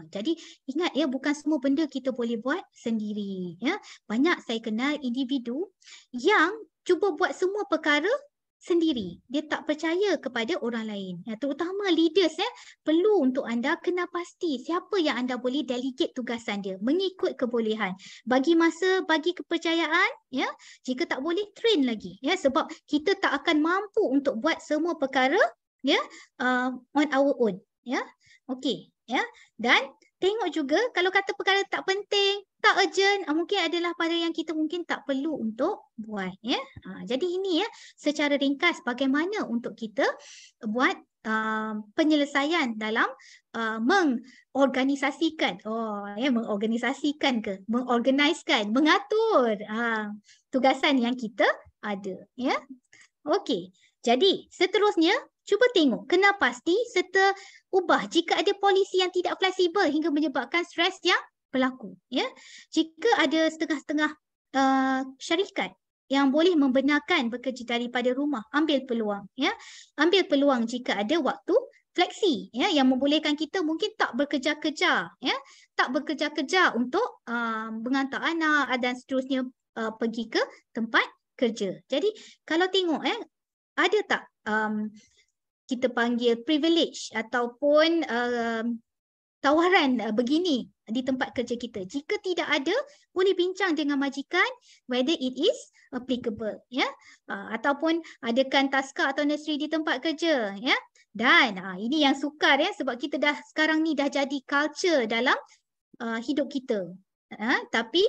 Jadi ingat, ya, bukan semua benda kita boleh buat sendiri, ya. Banyak saya kenal individu yang cuba buat semua perkara sendiri. Dia tak percaya kepada orang lain, ya, terutama leaders, ya. Perlu untuk anda kenal pasti siapa yang anda boleh delegate tugasan dia mengikut kebolehan. Bagi masa, bagi kepercayaan, ya. Jika tak boleh, train lagi, ya, sebab kita tak akan mampu untuk buat semua perkara, ya, on our own, ya. Okey, ya. Dan tengok juga kalau kata perkara tak penting, tak urgent, mungkin adalah pada yang kita mungkin tak perlu untuk buat, ya. Jadi ini, ya, secara ringkas bagaimana untuk kita buat penyelesaian dalam mengorganisasikan, mengorganiskan, mengatur tugasan yang kita ada, ya. Okey. Jadi seterusnya cuba tengok, kenal pasti serta ubah jika ada polisi yang tidak fleksibel hingga menyebabkan stres yang berlaku, ya. Jika ada setengah-setengah syarikat yang boleh membenarkan bekerja daripada rumah, ambil peluang, ya. Ambil peluang jika ada waktu fleksi, ya, yang membolehkan kita mungkin tak bekerja-kerja, ya, tak bekerja-kerja untuk mengantar anak dan seterusnya pergi ke tempat kerja. Jadi kalau tengok ada tak kita panggil privilege ataupun tawaran begini di tempat kerja kita. Jika tidak ada, boleh bincang dengan majikan whether it is applicable, ya, ataupun adakan taska atau nursery di tempat kerja, ya. Dan ini yang sukar, ya, sebab kita dah sekarang ni dah jadi culture dalam hidup kita. Tapi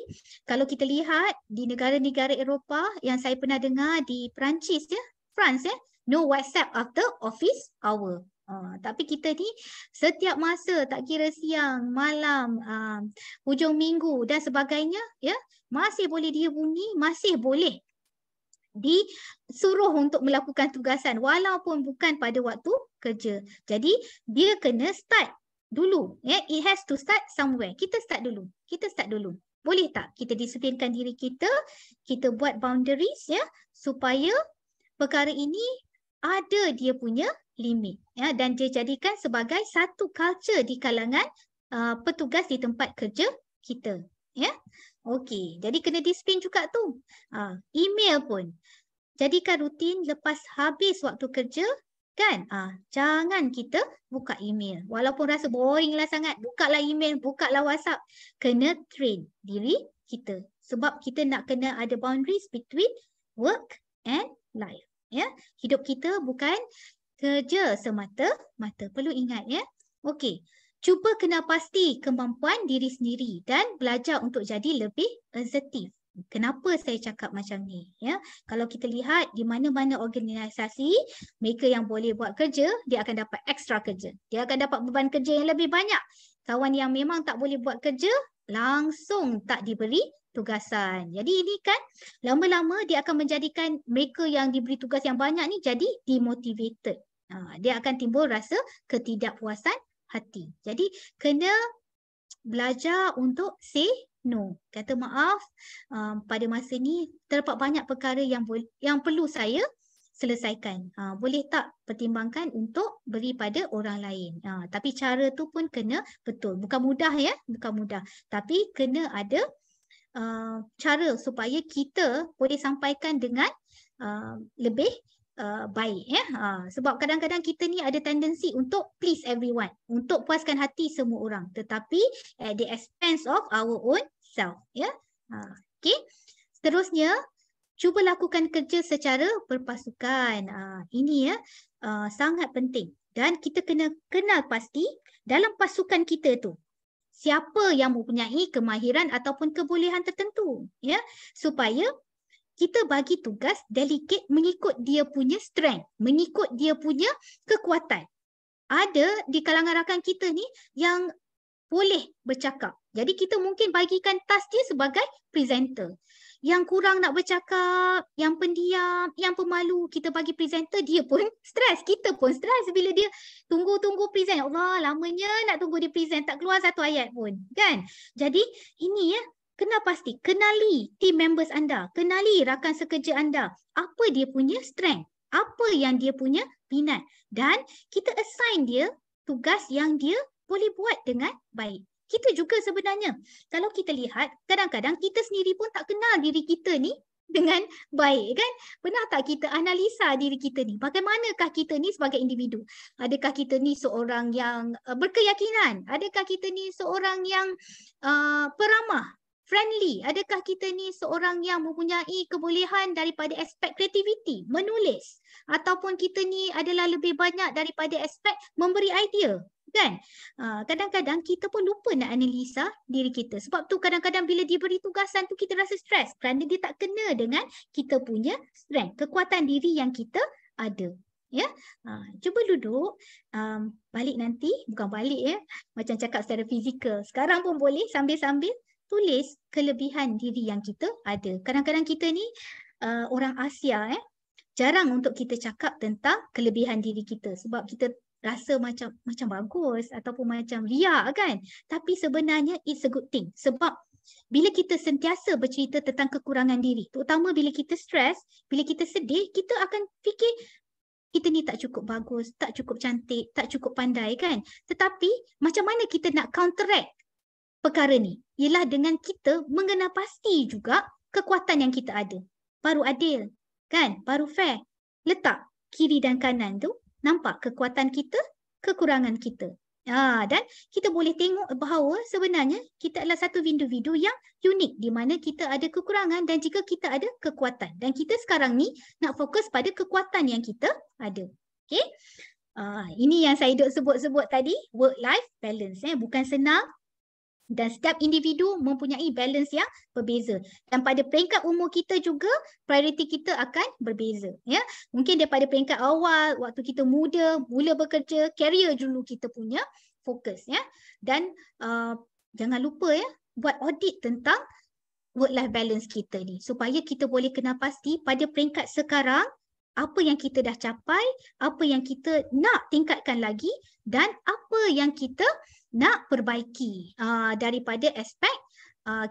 kalau kita lihat di negara-negara Eropah yang saya pernah dengar di Perancis, ya, France, ya, no WhatsApp after office hour. Tapi kita ni setiap masa, tak kira siang, malam, hujung minggu dan sebagainya, ya, masih boleh dia bunyi, masih boleh disuruh untuk melakukan tugasan walaupun bukan pada waktu kerja. Jadi dia kena start dulu, ya. It has to start somewhere. Kita start dulu. Boleh tak kita disiplinkan diri kita, kita buat boundaries, ya, supaya perkara ini ada dia punya limit, ya, dan dia jadikan sebagai satu culture di kalangan petugas di tempat kerja kita, ya. Okey, jadi kena disiplin juga tu. Email pun jadikan rutin lepas habis waktu kerja, kan? Jangan kita buka email. Walaupun rasa boring lah sangat, bukalah email, bukalah WhatsApp. Kena train diri kita. Sebab kita nak kena ada boundaries between work and life, ya. Hidup kita bukan kerja semata-mata. Perlu ingat, ya. Okey. Cuba kenal pasti kemampuan diri sendiri dan belajar untuk jadi lebih asertif. Kenapa saya cakap macam ni, ya? Kalau kita lihat di mana-mana organisasi, mereka yang boleh buat kerja, dia akan dapat ekstra kerja. Dia akan dapat beban kerja yang lebih banyak. Kawan yang memang tak boleh buat kerja, langsung tak diberi tugasan. Jadi ini kan lama-lama dia akan menjadikan mereka yang diberi tugas yang banyak ni jadi demotivated. Dia akan timbul rasa ketidakpuasan hati. Jadi kena belajar untuk say no. Kata maaf, pada masa ni terdapat banyak perkara yang perlu saya selesaikan. Boleh tak pertimbangkan untuk beri pada orang lain. Tapi cara tu pun kena betul. Bukan mudah, ya, bukan mudah. Tapi kena ada cara supaya kita boleh sampaikan dengan lebih baik, ya. Sebab kadang-kadang kita ni ada tendensi untuk please everyone, untuk puaskan hati semua orang, tetapi at the expense of our own self, ya. Okey. Seterusnya, cuba lakukan kerja secara berpasukan. Ini, ya, sangat penting, dan kita kena kenal pasti dalam pasukan kita tu siapa yang mempunyai kemahiran ataupun kebolehan tertentu, ya, supaya kita bagi tugas delegate mengikut dia punya strength, mengikut dia punya kekuatan. Ada di kalangan rakan kita ni yang boleh bercakap. Jadi kita mungkin bagikan task dia sebagai presenter. Yang kurang nak bercakap, yang pendiam, yang pemalu, kita bagi presenter, dia pun stres. Kita pun stres bila dia tunggu-tunggu present. Allah, lamanya nak tunggu dia present, tak keluar satu ayat pun, kan? Jadi ini, ya, kena pasti, kenali team members anda, kenali rakan sekerja anda, apa dia punya strength, apa yang dia punya minat, dan kita assign dia tugas yang dia boleh buat dengan baik. Kita juga sebenarnya, kalau kita lihat, kadang-kadang kita sendiri pun tak kenal diri kita ni dengan baik, kan? Pernah tak kita analisa diri kita ni? Bagaimanakah kita ni sebagai individu? Adakah kita ni seorang yang berkeyakinan? Adakah kita ni seorang yang peramah, friendly? Adakah kita ni seorang yang mempunyai kebolehan daripada aspek kreativiti, menulis? Ataupun kita ni adalah lebih banyak daripada aspek memberi idea? Kan? Kadang-kadang kita pun lupa nak analisa diri kita. Sebab tu kadang-kadang bila diberi tugasan tu kita rasa stres kerana dia tak kena dengan kita punya strength, kekuatan diri yang kita ada. Ya, cuba duduk, balik nanti, bukan balik, ya, macam cakap secara fizikal. Sekarang pun boleh sambil-sambil tulis kelebihan diri yang kita ada. Kadang-kadang kita ni orang Asia, jarang untuk kita cakap tentang kelebihan diri kita sebab kita rasa macam bagus ataupun macam riak, kan? Tapi sebenarnya it's a good thing. Sebab bila kita sentiasa bercerita tentang kekurangan diri, terutama bila kita stres, bila kita sedih, kita akan fikir kita ni tak cukup bagus, tak cukup cantik, tak cukup pandai kan. Tetapi macam mana kita nak counteract perkara ni? Ialah dengan kita mengenal pasti juga kekuatan yang kita ada. Baru adil kan, baru fair. Letak kiri dan kanan tu, nampak kekuatan kita, kekurangan kita. Dan kita boleh tengok bahawa sebenarnya kita adalah satu individu yang unik di mana kita ada kekurangan dan jika kita ada kekuatan. Dan kita sekarang ni nak fokus pada kekuatan yang kita ada. Okay? Ini yang saya duk sebut-sebut tadi, work-life balance. Bukan senang. Dan setiap individu mempunyai balance yang berbeza. Dan pada peringkat umur kita juga, prioriti kita akan berbeza. Ya, mungkin daripada peringkat awal, waktu kita muda, mula bekerja, career dulu kita punya fokus. Ya, dan jangan lupa ya, buat audit tentang work-life balance kita ni. Supaya kita boleh kenal pasti pada peringkat sekarang, apa yang kita dah capai, apa yang kita nak tingkatkan lagi dan apa yang kita nak perbaiki daripada aspek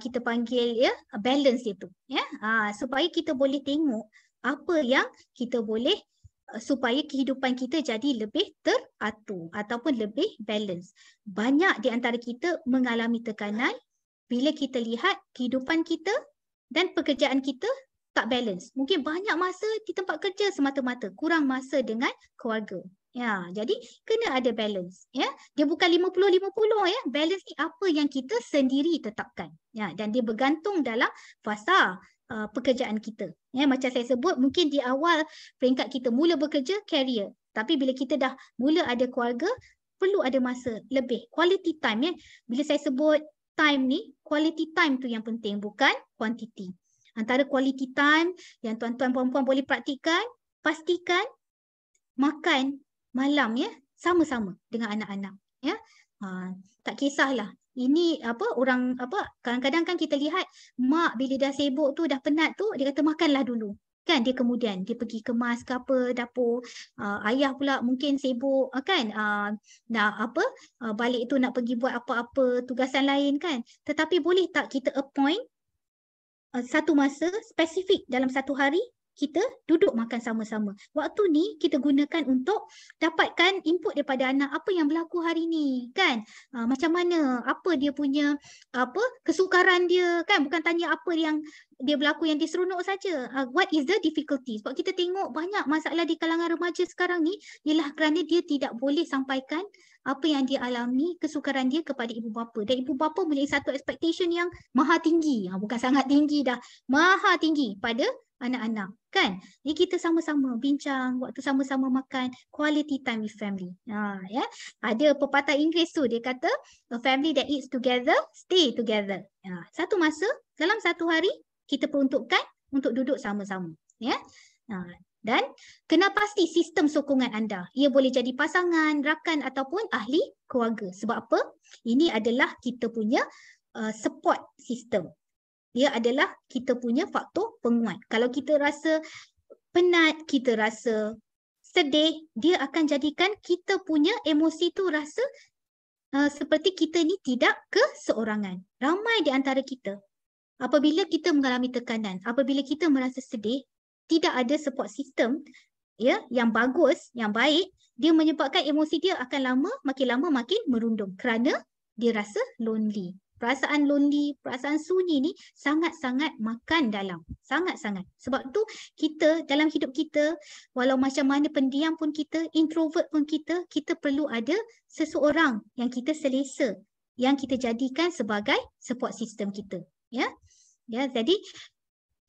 kita panggil ya balance itu ya, supaya kita boleh tengok apa yang kita boleh supaya kehidupan kita jadi lebih teratur ataupun lebih balance. Banyak di antara kita mengalami tekanan bila kita lihat kehidupan kita dan pekerjaan kita tak balance. Mungkin banyak masa di tempat kerja semata-mata, kurang masa dengan keluarga. Ya, jadi kena ada balance. Ya, dia bukan 50-50 ya. Balance ni apa yang kita sendiri tetapkan. Ya, dan dia bergantung dalam fasa pekerjaan kita. Ya, macam saya sebut, mungkin di awal peringkat kita mula bekerja, career. Tapi bila kita dah mula ada keluarga, perlu ada masa lebih. Quality time ya. Bila saya sebut time ni, quality time tu yang penting, bukan quantity. Antara quality time yang tuan-tuan puan-puan boleh praktikkan, pastikan makan malam ya sama-sama dengan anak-anak ya. Tak kisahlah ini orang kadang-kadang kan kita lihat mak bila dah sibuk tu dah penat tu dia kata makanlah dulu kan, dia kemudian dia pergi kemas ke apa dapur, ayah pula mungkin sibuk kan nak balik tu nak pergi buat apa-apa tugasan lain kan. Tetapi boleh tak kita appoint satu masa spesifik dalam satu hari kita duduk makan sama-sama. Waktu ni kita gunakan untuk dapatkan input daripada anak apa yang berlaku hari ni kan. Macam mana, apa dia punya kesukaran dia kan, bukan tanya apa yang dia berlaku yang dia seronok saja. What is the difficulty? Sebab kita tengok banyak masalah di kalangan remaja sekarang ni ialah kerana dia tidak boleh sampaikan apa yang dia alami, kesukaran dia kepada ibu bapa. Dan ibu bapa mempunyai satu expectation yang maha tinggi. Bukan sangat tinggi dah, maha tinggi pada anak-anak kan. Jadi kita sama-sama bincang, waktu sama-sama makan, quality time with family. Ya, ada pepatah Inggeris tu dia kata a family that eats together stay together. Satu masa dalam satu hari kita peruntukkan untuk duduk sama-sama ya. Dan kena pasti sistem sokongan anda. Ia boleh jadi pasangan, rakan ataupun ahli keluarga. Sebab apa? Ini adalah kita punya support system. Dia adalah kita punya faktor penguat. Kalau kita rasa penat, kita rasa sedih, dia akan jadikan kita punya emosi tu rasa seperti kita ni tidak keseorangan. Ramai di antara kita, apabila kita mengalami tekanan, apabila kita merasa sedih, tidak ada support system ya, yang bagus, yang baik, dia menyebabkan emosi dia akan makin lama makin merundum kerana dia rasa lonely. Perasaan lonely, perasaan sunyi ni sangat-sangat makan dalam. Sangat-sangat. Sebab tu kita dalam hidup kita, walau macam mana pendiam pun kita, introvert pun kita perlu ada seseorang yang kita selesa, yang kita jadikan sebagai support system kita. Ya, jadi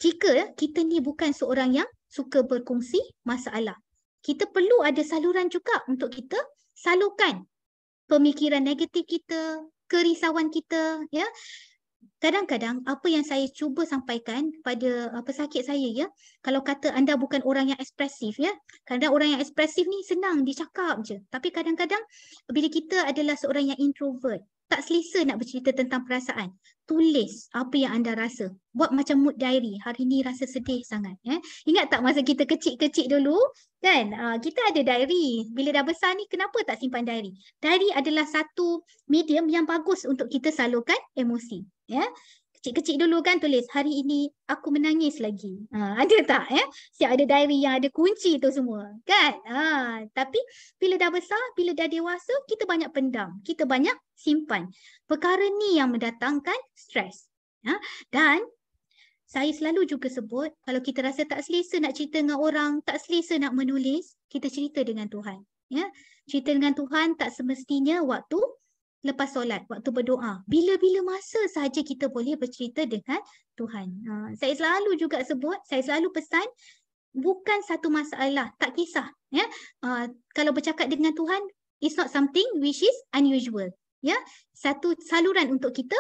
jika kita ni bukan seorang yang suka berkongsi masalah, kita perlu ada saluran juga untuk kita salurkan pemikiran negatif kita, kerisauan kita ya. Kadang-kadang apa yang saya cuba sampaikan pada pesakit saya ya, kalau kata anda bukan orang yang ekspresif ya, kadang orang yang ekspresif ni senang dicakap je, tapi kadang-kadang bila kita adalah seorang yang introvert, tak selesa nak bercerita tentang perasaan, tulis apa yang anda rasa, buat macam mood diary. Hari ni rasa sedih sangat ya. Ingat tak masa kita kecil-kecil dulu kan, kita ada diary. Bila dah besar ni kenapa tak simpan diary? Diary adalah satu medium yang bagus untuk kita salurkan emosi ya. Kecil-kecil dulu kan tulis, hari ini aku menangis lagi. Ada tak? Siap ada diary yang ada kunci tu semua. Kan? Tapi bila dah besar, bila dah dewasa, kita banyak pendam. Kita banyak simpan. Perkara ni yang mendatangkan stres. Dan saya selalu juga sebut, kalau kita rasa tak selesa nak cerita dengan orang, tak selesa nak menulis, kita cerita dengan Tuhan. Cerita dengan Tuhan tak semestinya waktu lepas solat, waktu berdoa. Bila-bila masa sahaja kita boleh bercerita dengan Tuhan. Saya selalu juga sebut, saya selalu pesan, bukan satu masalah, tak kisah. Kalau bercakap dengan Tuhan, it's not something which is unusual. Satu saluran untuk kita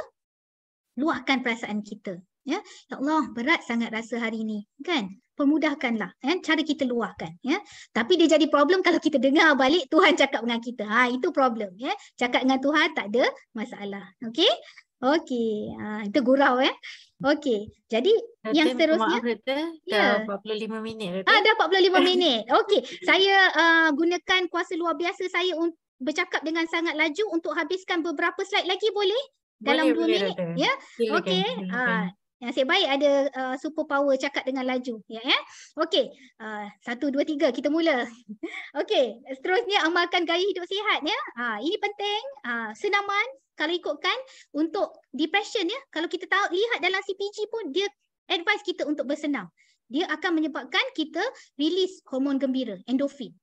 luahkan perasaan kita. Ya Allah, berat sangat rasa hari ini, kan? Permudahkanlah cara kita luahkan. Tapi dia jadi problem kalau kita dengar balik Tuhan cakap dengan kita. Itu problem. Cakap dengan Tuhan tak ada masalah. Okey? Okey. Itu gurau. Okey. Jadi Doktor, yang seterusnya. Maaf Doktor, dah 45 minit Doktor. Dah 45 minit. Okey. Saya gunakan kuasa luar biasa saya bercakap dengan sangat laju untuk habiskan beberapa slide lagi, boleh? Dalam 2 minit. Doktor. Ya. Okey. Nasib baik ada super power cakap dengan laju. Okey. 1, 2, 3 kita mula. Okey. Seterusnya amalkan gaya hidup sihat. Ini penting. Senaman kalau ikutkan untuk depression. Kalau kita tahu, lihat dalam CPG pun dia advise kita untuk bersenam. Dia akan menyebabkan kita release hormon gembira, endorfin.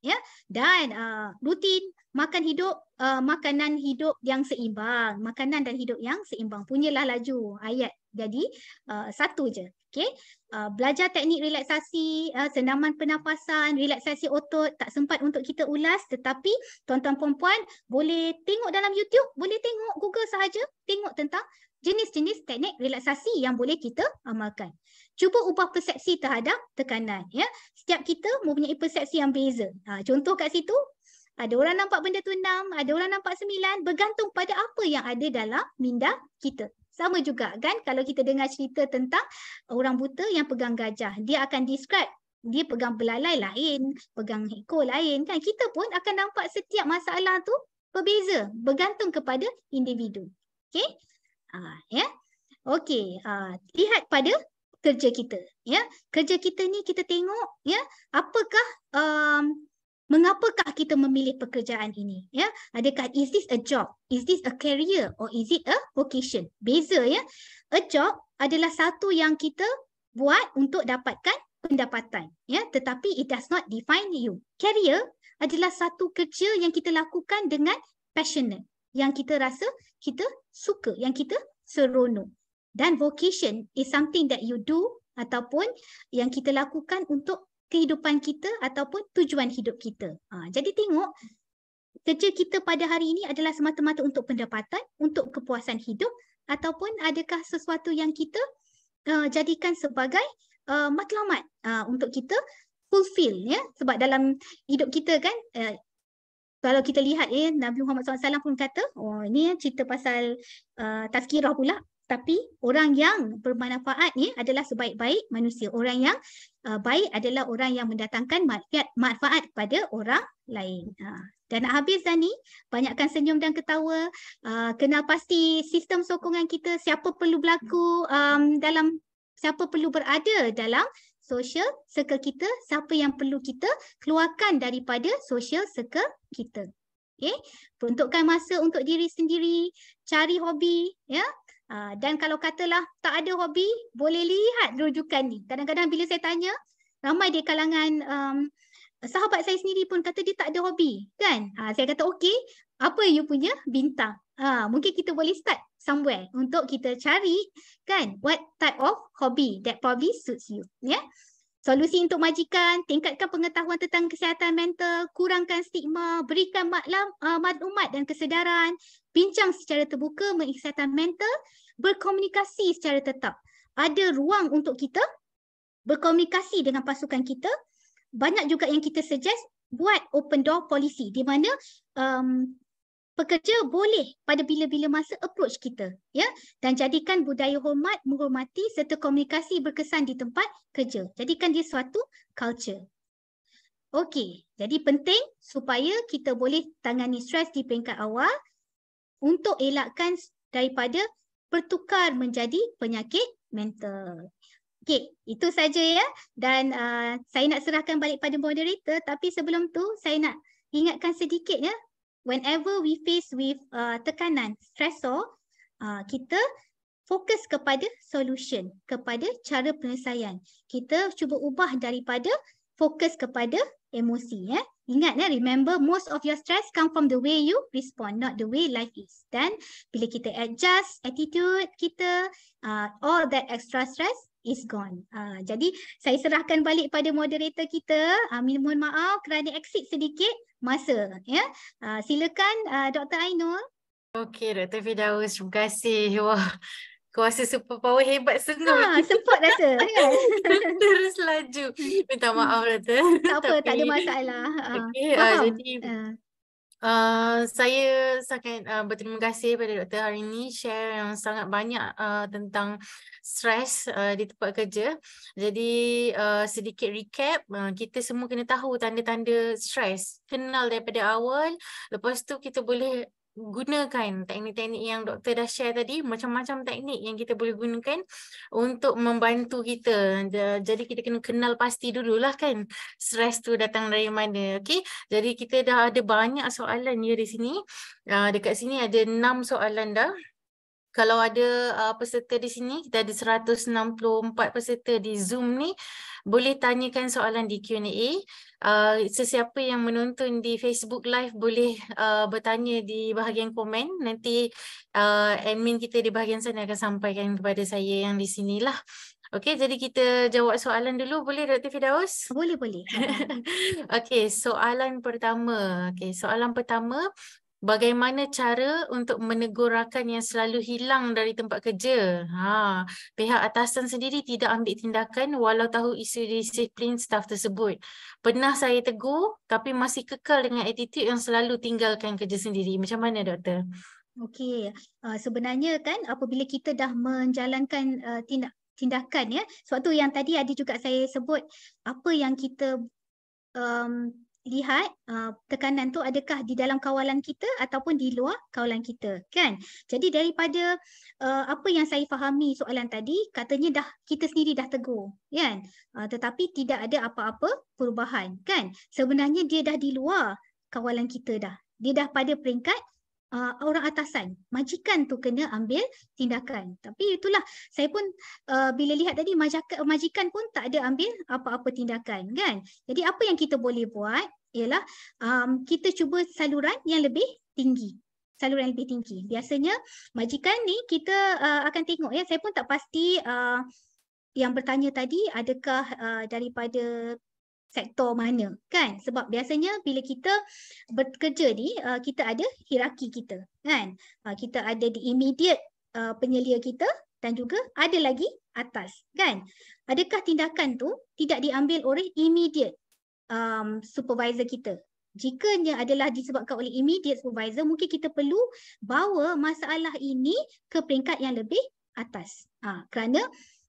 Dan rutin makan hidup, makanan hidup yang seimbang. Makanan dan hidup yang seimbang. Punyalah laju ayat. Jadi satu je. Okay? Belajar teknik relaksasi, senaman pernafasan, relaksasi otot. Tak sempat untuk kita ulas, tetapi tuan-tuan perempuan boleh tengok dalam YouTube, boleh tengok Google sahaja, tengok tentang jenis-jenis teknik relaksasi yang boleh kita amalkan. Cuba ubah persepsi terhadap tekanan. Setiap kita mempunyai persepsi yang beza. Contoh kat situ, ada orang nampak benda tu 6, ada orang nampak 9, bergantung pada apa yang ada dalam minda kita. Sama juga kan kalau kita dengar cerita tentang orang buta yang pegang gajah. Dia akan describe, dia pegang belalai lain, pegang ekor lain kan. Kita pun akan nampak setiap masalah tu berbeza, bergantung kepada individu. Okey? Okey, lihat pada kerja kita. Kerja kita ni kita tengok apakah mengapakah kita memilih pekerjaan ini? Adakah is this a job? Is this a career or is it a vocation? Beza A job adalah satu yang kita buat untuk dapatkan pendapatan, tetapi it does not define you. Career adalah satu kerja yang kita lakukan dengan passionate, yang kita rasa kita suka, yang kita seronok. Dan vocation is something that you do ataupun yang kita lakukan untuk kehidupan kita ataupun tujuan hidup kita. Jadi tengok, kerja kita pada hari ini adalah semata-mata untuk pendapatan, untuk kepuasan hidup, ataupun adakah sesuatu yang kita jadikan sebagai matlamat untuk kita fulfill. Sebab dalam hidup kita kan, kalau kita lihat Nabi Muhammad SAW pun kata, ini cerita pasal tazkirah pula. Tapi orang yang bermanfaat ni adalah sebaik-baik manusia. Orang yang baik adalah orang yang mendatangkan manfaat kepada orang lain. Dan nak habis dah ni, banyakkan senyum dan ketawa. Kenal pasti sistem sokongan kita, siapa perlu berlaku siapa perlu berada dalam social circle kita, siapa yang perlu kita keluarkan daripada social circle kita. Okay? Peruntukkan masa untuk diri sendiri, cari hobi, dan kalau katalah tak ada hobi, boleh lihat rujukan ni. Kadang-kadang bila saya tanya, ramai di kalangan sahabat saya sendiri pun kata dia tak ada hobi, kan? Saya kata okey, apa you punya bintang? Mungkin kita boleh start somewhere untuk kita cari, kan, what type of hobby that probably suits you. Solusi untuk majikan, tingkatkan pengetahuan tentang kesihatan mental, kurangkan stigma, berikan maklumat dan kesedaran, bincang secara terbuka mengenai kesihatan mental, berkomunikasi secara tetap. Ada ruang untuk kita berkomunikasi dengan pasukan kita. Banyak juga yang kita suggest buat open door policy di mana pekerja boleh pada bila-bila masa approach kita, dan jadikan budaya hormat, menghormati serta komunikasi berkesan di tempat kerja. Jadikan dia suatu culture. Okey, jadi penting supaya kita boleh tangani stres di peringkat awal untuk elakkan daripada bertukar menjadi penyakit mental. Okey, itu saja ya. Dan saya nak serahkan balik pada moderator, tapi sebelum tu saya nak ingatkan sedikit ya. Whenever we face with tekanan, stressor, kita fokus kepada solution, kepada cara penyelesaian. Kita cuba ubah daripada fokus kepada emosi ya. Ingat ya, remember most of your stress come from the way you respond, not the way life is. Dan bila kita adjust attitude kita, all that extra stress is gone. Jadi saya serahkan balik pada moderator kita. Mohon maaf kerana exit sedikit masa ya. Silakan Dr. Ainul. Okey, Dr. Firdaus, terima kasih. Wah, kuasa superpower hebat sungguh. Support rasa kan? Terus laju. Minta maaf, Doktor. Tak apa, tak ada Tapi, masalah. okey, Faham? jadi saya sangat berterima kasih pada doktor hari ini share yang sangat banyak tentang stres di tempat kerja. Jadi sedikit recap, kita semua kena tahu tanda-tanda stres. Kenal daripada awal, lepas tu kita boleh gunakan teknik-teknik yang doktor dah share tadi, macam-macam teknik yang kita boleh gunakan untuk membantu kita. Jadi kita kena kenal pasti dululah kan stres tu datang dari mana. Okey, jadi kita dah ada banyak soalan ya di sini. Dekat sini ada 6 soalan dah. Kalau ada peserta di sini, kita ada 164 peserta di Zoom ni, boleh tanyakan soalan di Q&A. Sesiapa yang menonton di Facebook Live boleh bertanya di bahagian komen. Nanti admin kita di bahagian sana akan sampaikan kepada saya yang di sinilah. Okey, jadi kita jawab soalan dulu. Boleh Dr. Firdaus? Boleh, boleh. Okey, soalan pertama. Okey, soalan pertama. Bagaimana cara untuk menegur rakan yang selalu hilang dari tempat kerja? Pihak atasan sendiri tidak ambil tindakan walau tahu isu disiplin staf tersebut. Pernah saya tegur tapi masih kekal dengan attitude yang selalu tinggalkan kerja sendiri. Macam mana, Doktor? Okey, sebenarnya kan apabila kita dah menjalankan tindakan ya, sebab tu yang tadi ada juga saya sebut apa yang kita lihat tekanan tu adakah di dalam kawalan kita ataupun di luar kawalan kita kan. Jadi daripada apa yang saya fahami soalan tadi, katanya dah kita sendiri dah tegur kan, tetapi tidak ada apa-apa perubahan kan. Sebenarnya dia dah di luar kawalan kita dah. Dia dah pada peringkat orang atasan, majikan tu kena ambil tindakan. Tapi itulah saya pun bila lihat tadi majikan pun tak ada ambil apa-apa tindakan kan. Jadi apa yang kita boleh buat ialah kita cuba saluran yang lebih tinggi. Saluran yang lebih tinggi. Biasanya majikan ni kita akan tengok ya, saya pun tak pasti yang bertanya tadi adakah daripada sektor mana kan, sebab biasanya bila kita bekerja ni kita ada hierarki kita kan, kita ada di immediate penyelia kita dan juga ada lagi atas kan. Adakah tindakan tu tidak diambil oleh immediate supervisor kita? Jikanya adalah disebabkan oleh immediate supervisor, mungkin kita perlu bawa masalah ini ke peringkat yang lebih atas, kerana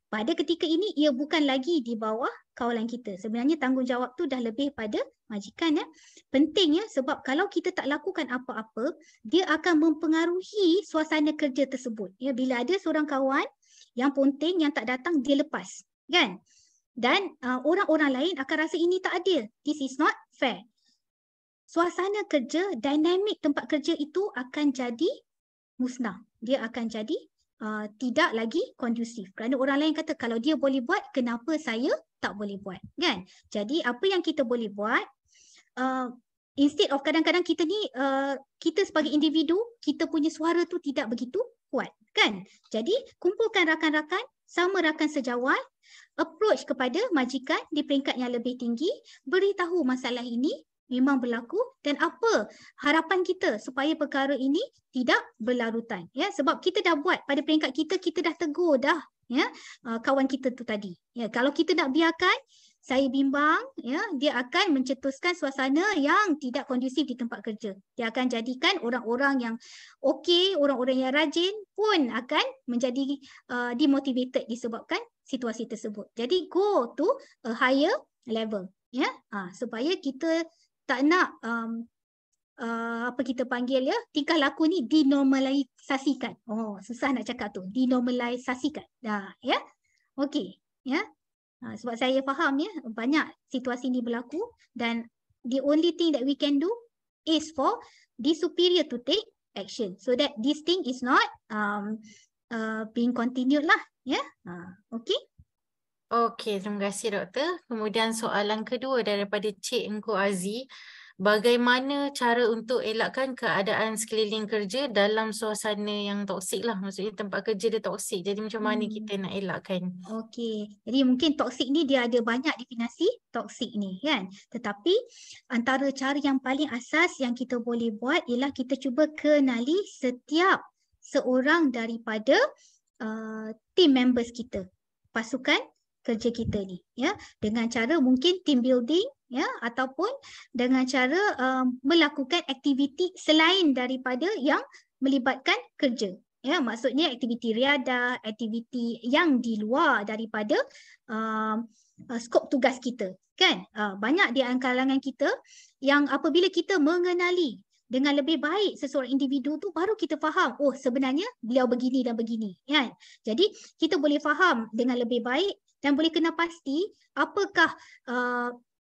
pada ketika ini ia bukan lagi di bawah kawalan kita. Sebenarnya tanggungjawab tu dah lebih pada majikan ya. Penting ya, sebab kalau kita tak lakukan apa-apa, dia akan mempengaruhi suasana kerja tersebut. Ya, bila ada seorang kawan yang ponting yang tak datang, dia lepas kan. Dan orang-orang lain akan rasa ini tak adil. This is not fair. Suasana kerja, dinamik tempat kerja itu akan jadi musnah. Dia akan jadi tidak lagi kondusif. Kerana orang lain kata kalau dia boleh buat, kenapa saya tak boleh buat kan. Jadi apa yang kita boleh buat, instead of kadang-kadang kita ni kita sebagai individu, kita punya suara tu tidak begitu kuat kan. Jadi kumpulkan rakan-rakan, sama rakan sejawat, approach kepada majikan di peringkat yang lebih tinggi, beritahu masalah ini memang berlaku dan apa harapan kita supaya perkara ini tidak berlarutan ya. Sebab kita dah buat pada peringkat kita dah tegur dah ya kawan kita tu tadi ya. Kalau kita nak biarkan, saya bimbang ya, dia akan mencetuskan suasana yang tidak kondusif di tempat kerja. Dia akan jadikan orang-orang yang okey, orang-orang yang rajin pun akan menjadi demotivated disebabkan situasi tersebut. Jadi go to a higher level ya, supaya kita tak nak apa kita panggil ya, tingkah laku ni dinormalisasikan. Oh, susah nak cakap tu. Dinormalisasikan. Dah, ya. Okey, ya. Sebab saya faham ya, banyak situasi ni berlaku dan the only thing that we can do is for the superior to take action so that this thing is not being continued lah, ya. Okey. Okey, terima kasih doktor. Kemudian soalan kedua daripada Cik Engku Aziz. Bagaimana cara untuk elakkan keadaan sekeliling kerja dalam suasana yang toksik lah. Maksudnya tempat kerja dia toksik. Jadi macam mana kita nak elakkan? Okey, jadi mungkin toksik ni dia ada banyak definisi toksik ni kan. Tetapi antara cara yang paling asas yang kita boleh buat ialah kita cuba kenali setiap seorang daripada team members kita, pasukan kerja kita ni, ya, dengan cara mungkin team building, ya, ataupun dengan cara melakukan aktiviti selain daripada yang melibatkan kerja. Ya, maksudnya aktiviti riadah, aktiviti yang di luar daripada skop tugas kita, kan? Banyak di kalangan kita yang apabila kita mengenali dengan lebih baik seseorang individu tu, baru kita faham, oh sebenarnya beliau begini dan begini, kan? Jadi kita boleh faham dengan lebih baik dan boleh kena pasti apakah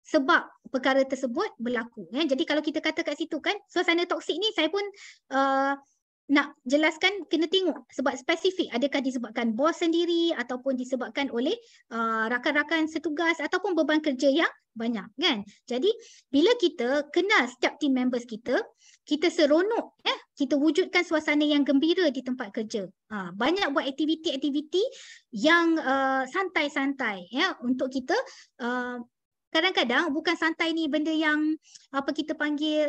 sebab perkara tersebut berlaku. Jadi kalau kita kata kat situ kan, suasana toksik ni saya pun nak jelaskan kena tengok sebab spesifik, adakah disebabkan bos sendiri ataupun disebabkan oleh rakan-rakan setugas ataupun beban kerja yang banyak, kan. Jadi bila kita kenal setiap team members kita, kita seronok, kita wujudkan suasana yang gembira di tempat kerja. Banyak buat aktiviti-aktiviti yang santai-santai, ya, untuk kita kadang-kadang bukan santai ni benda yang apa kita panggil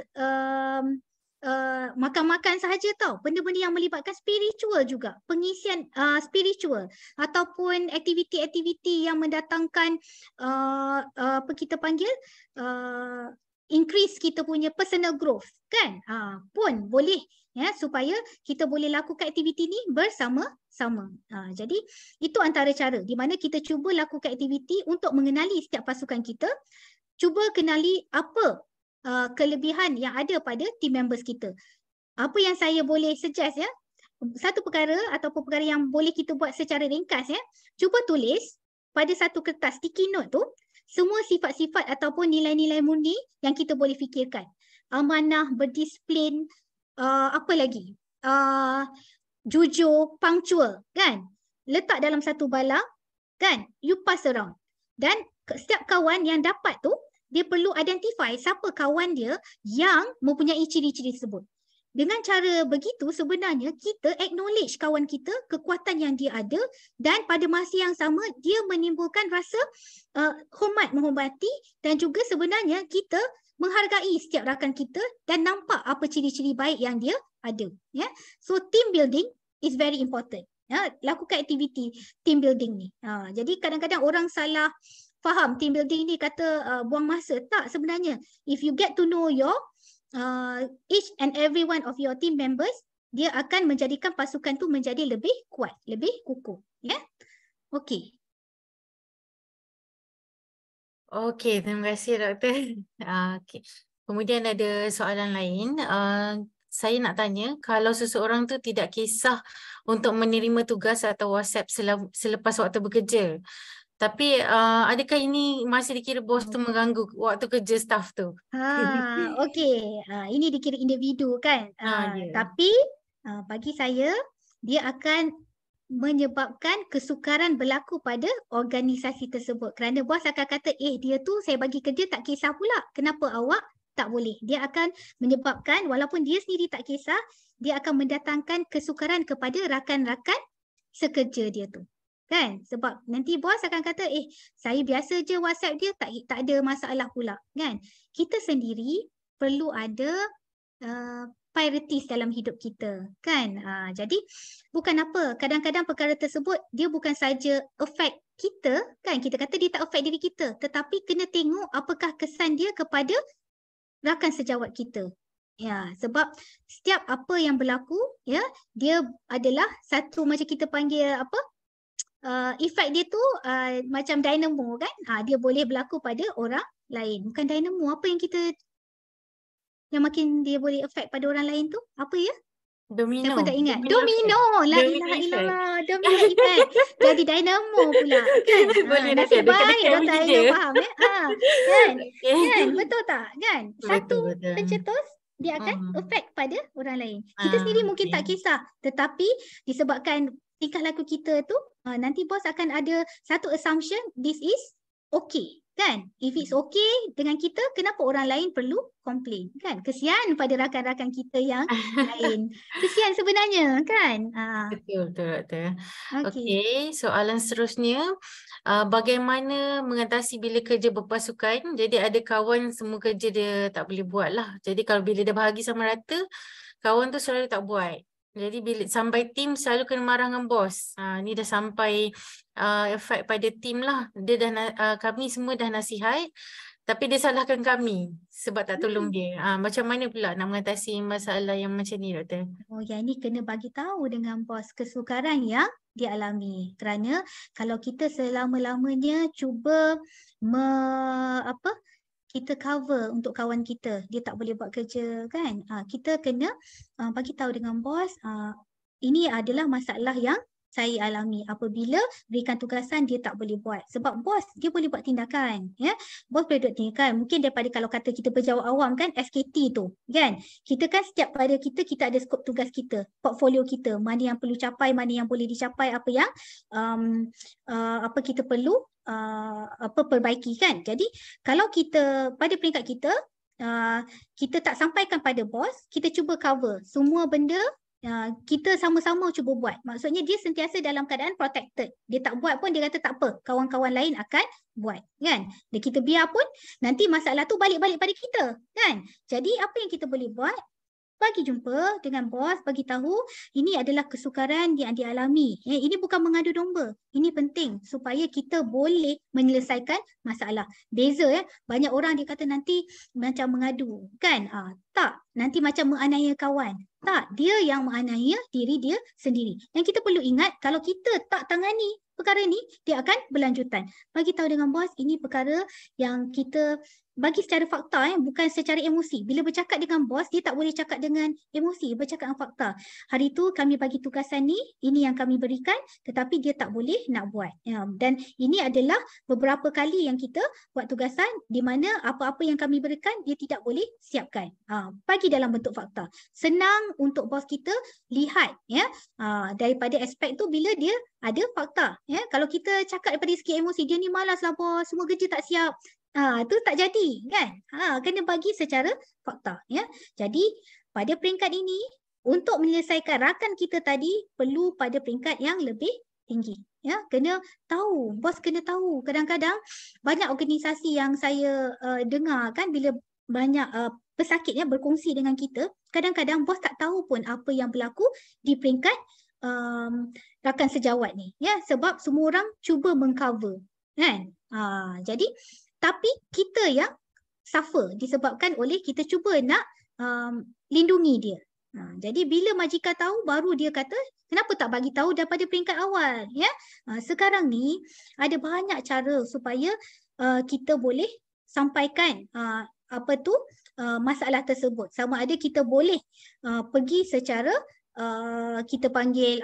makan-makan sahaja tau. Benda-benda yang melibatkan spiritual juga. Pengisian spiritual ataupun aktiviti-aktiviti yang mendatangkan apa kita panggil increase kita punya personal growth, kan? Pun boleh, ya, supaya kita boleh lakukan aktiviti ni bersama-sama. Jadi itu antara cara di mana kita cuba lakukan aktiviti untuk mengenali setiap pasukan kita, cuba kenali apa kelebihan yang ada pada team members kita. Apa yang saya boleh suggest, ya, satu perkara ataupun perkara yang boleh kita buat secara ringkas, ya, cuba tulis pada satu kertas sticky note tu semua sifat-sifat ataupun nilai-nilai murni yang kita boleh fikirkan. Amanah, berdisiplin, apa lagi? Jujur, punctual, kan? Letak dalam satu balang, kan? You pass around. Dan setiap kawan yang dapat tu, dia perlu identify siapa kawan dia yang mempunyai ciri-ciri tersebut. Dengan cara begitu sebenarnya kita acknowledge kawan kita, kekuatan yang dia ada, dan pada masa yang sama dia menimbulkan rasa hormat, menghormati, dan juga sebenarnya kita menghargai setiap rakan kita dan nampak apa ciri-ciri baik yang dia ada. Ya? So team building is very important. Ya? Lakukan aktiviti team building ni. Jadi kadang-kadang orang salah faham team building ni kata buang masa. Tak, sebenarnya if you get to know your each and every one of your team members, dia akan menjadikan pasukan tu menjadi lebih kuat, lebih kukuh. Ya, okey. Okey, terima kasih doktor. Okey. Kemudian ada soalan lain. Saya nak tanya, kalau seseorang tu tidak kisah untuk menerima tugas atau WhatsApp selepas waktu bekerja, tapi adakah ini masih dikira bos tu mengganggu waktu kerja staff tu? Okey. Ini dikira individu, kan? Yeah. Tapi bagi saya, dia akan menyebabkan kesukaran berlaku pada organisasi tersebut. Kerana bos akan kata, dia tu saya bagi kerja tak kisah pula. Kenapa awak tak boleh? Dia akan menyebabkan, walaupun dia sendiri tak kisah, dia akan mendatangkan kesukaran kepada rakan-rakan sekerja dia tu. Kan? Sebab nanti bos akan kata, saya biasa je WhatsApp dia, tak ada masalah pula. Kan? Kita sendiri perlu ada priorities dalam hidup kita, kan? Jadi bukan apa, kadang-kadang perkara tersebut dia bukan saja affect kita, kan? Kita kata dia tak affect diri kita, tetapi kena tengok apakah kesan dia kepada rakan sejawat kita. Ya, sebab setiap apa yang berlaku, ya, dia adalah satu macam kita panggil apa? Efek dia tu macam dynamo, kan? Dia boleh berlaku pada orang lain. Bukan dynamo, apa yang kita yang makin dia boleh affect pada orang lain tu? Apa ya? Saya pun Domino. tak ingat. Domino effect. Domino. La Domino ilaha effect. illallah. Domino effect. Jadi dynamo pula kan. Boleh dah Nasib ada kena baik kami Dr. Aina je. faham ya. Kan? Okay. Kan? Betul tak? Kan? Satu Betul. tercetus dia akan Hmm. affect pada orang lain. Kita sendiri mungkin tak Okay. kisah. Tetapi disebabkan tingkah laku kita tu nanti bos akan ada satu assumption this is okay. Kan? If it's okay dengan kita, kenapa orang lain perlu komplain? Kan? Kesian pada rakan-rakan kita yang lain. Kesian sebenarnya kan? Betul. Okay. Okey, soalan seterusnya, bagaimana mengatasi bila kerja berpasukan? Jadi ada kawan semua kerja dia tak boleh buat lah. Jadi kalau bila dia bahagi sama rata, kawan tu selalu tak buat. Jadi bila sampai tim selalu kena marah dengan bos. Ni dah sampai efek pada tim lah. Dia dah kami semua dah nasihat, tapi dia salahkan kami sebab tak tolong dia. Macam mana pula nak mengatasi masalah yang macam ni, Doktor? Oh, yang ni kena bagi tahu dengan bos kesukaran yang dia alami. Kerana kalau kita selama-lamanya cuba kita cover untuk kawan kita, dia tak boleh buat kerja kan. Kita kena bagi tahu dengan bos, ini adalah masalah yang saya alami apabila berikan tugasan dia tak boleh buat. Sebab bos dia boleh buat tindakan, ya. Bos boleh buat tindakan. Mungkin daripada kalau kata kita pejabat awam kan, FKT tu, kan. Kita kan setiap pada kita ada skop tugas kita, portfolio kita, mana yang perlu capai, mana yang boleh dicapai, apa yang apa kita perlu perbaiki kan. Jadi kalau kita pada peringkat kita kita tak sampaikan pada bos, kita cuba cover semua benda. Kita sama-sama cuba buat. Maksudnya dia sentiasa dalam keadaan protected. Dia tak buat pun dia kata tak apa, kawan-kawan lain akan buat kan. Dan kita biar pun nanti masalah tu balik-balik pada kita kan. Jadi apa yang kita boleh buat? Bagi jumpa dengan bos, bagi tahu ini adalah kesukaran yang dialami. Ini bukan mengadu domba. Ini penting supaya kita boleh menyelesaikan masalah. Beza ya, banyak orang dia kata nanti macam mengadu kan. Tak, nanti macam menganiaya kawan. Tak, dia yang menganiaya diri dia sendiri. Yang kita perlu ingat, kalau kita tak tangani perkara ni, dia akan berlanjutan. Bagi tahu dengan bos, ini perkara yang kita bagi secara fakta, bukan secara emosi. Bila bercakap dengan bos, dia tak boleh cakap dengan emosi, bercakap dengan fakta. Hari tu kami bagi tugasan ni, ini yang kami berikan, tetapi dia tak boleh nak buat. Dan ini adalah beberapa kali yang kita buat tugasan di mana apa-apa yang kami berikan, dia tidak boleh siapkan. Bagi dalam bentuk fakta. Senang untuk bos kita lihat ya daripada aspek tu bila dia ada fakta. Ya. Kalau kita cakap daripada segi emosi, dia ni malas lah bos, semua kerja tak siap. Tu tak jadi kan. Kena bagi secara fakta ya. Jadi pada peringkat ini untuk menyelesaikan rakan kita tadi perlu pada peringkat yang lebih tinggi ya. Kena tahu, bos kena tahu. Kadang-kadang banyak organisasi yang saya dengar kan, bila banyak pesakit ya berkongsi dengan kita, kadang-kadang bos tak tahu pun apa yang berlaku di peringkat rakan sejawat ni ya, sebab semua orang cuba mengcover kan. Jadi tapi kita yang suffer disebabkan oleh kita cuba nak lindungi dia. Jadi bila majikan tahu, baru dia kata kenapa tak bagi tahu daripada peringkat awal ya. Sekarang ni ada banyak cara supaya kita boleh sampaikan masalah tersebut. Sama ada kita boleh pergi secara kita panggil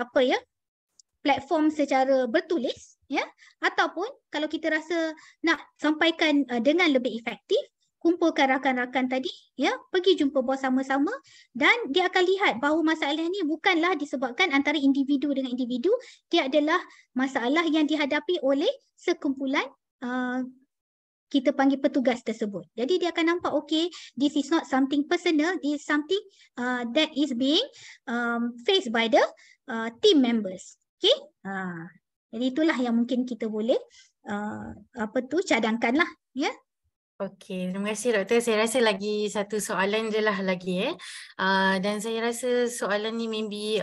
platform secara bertulis ya, ataupun kalau kita rasa nak sampaikan dengan lebih efektif, kumpulkan rakan-rakan tadi ya, pergi jumpa bos sama-sama, dan dia akan lihat bahawa masalah ni bukanlah disebabkan antara individu dengan individu, dia adalah masalah yang dihadapi oleh sekumpulan kita panggil petugas tersebut. Jadi dia akan nampak okay, this is not something personal, this is something that is being faced by the team members. Okay? Jadi itulah yang mungkin kita boleh cadangkan lah ya. Okey, terima kasih Doktor. Saya rasa lagi satu soalan je lah lagi dan saya rasa soalan ni maybe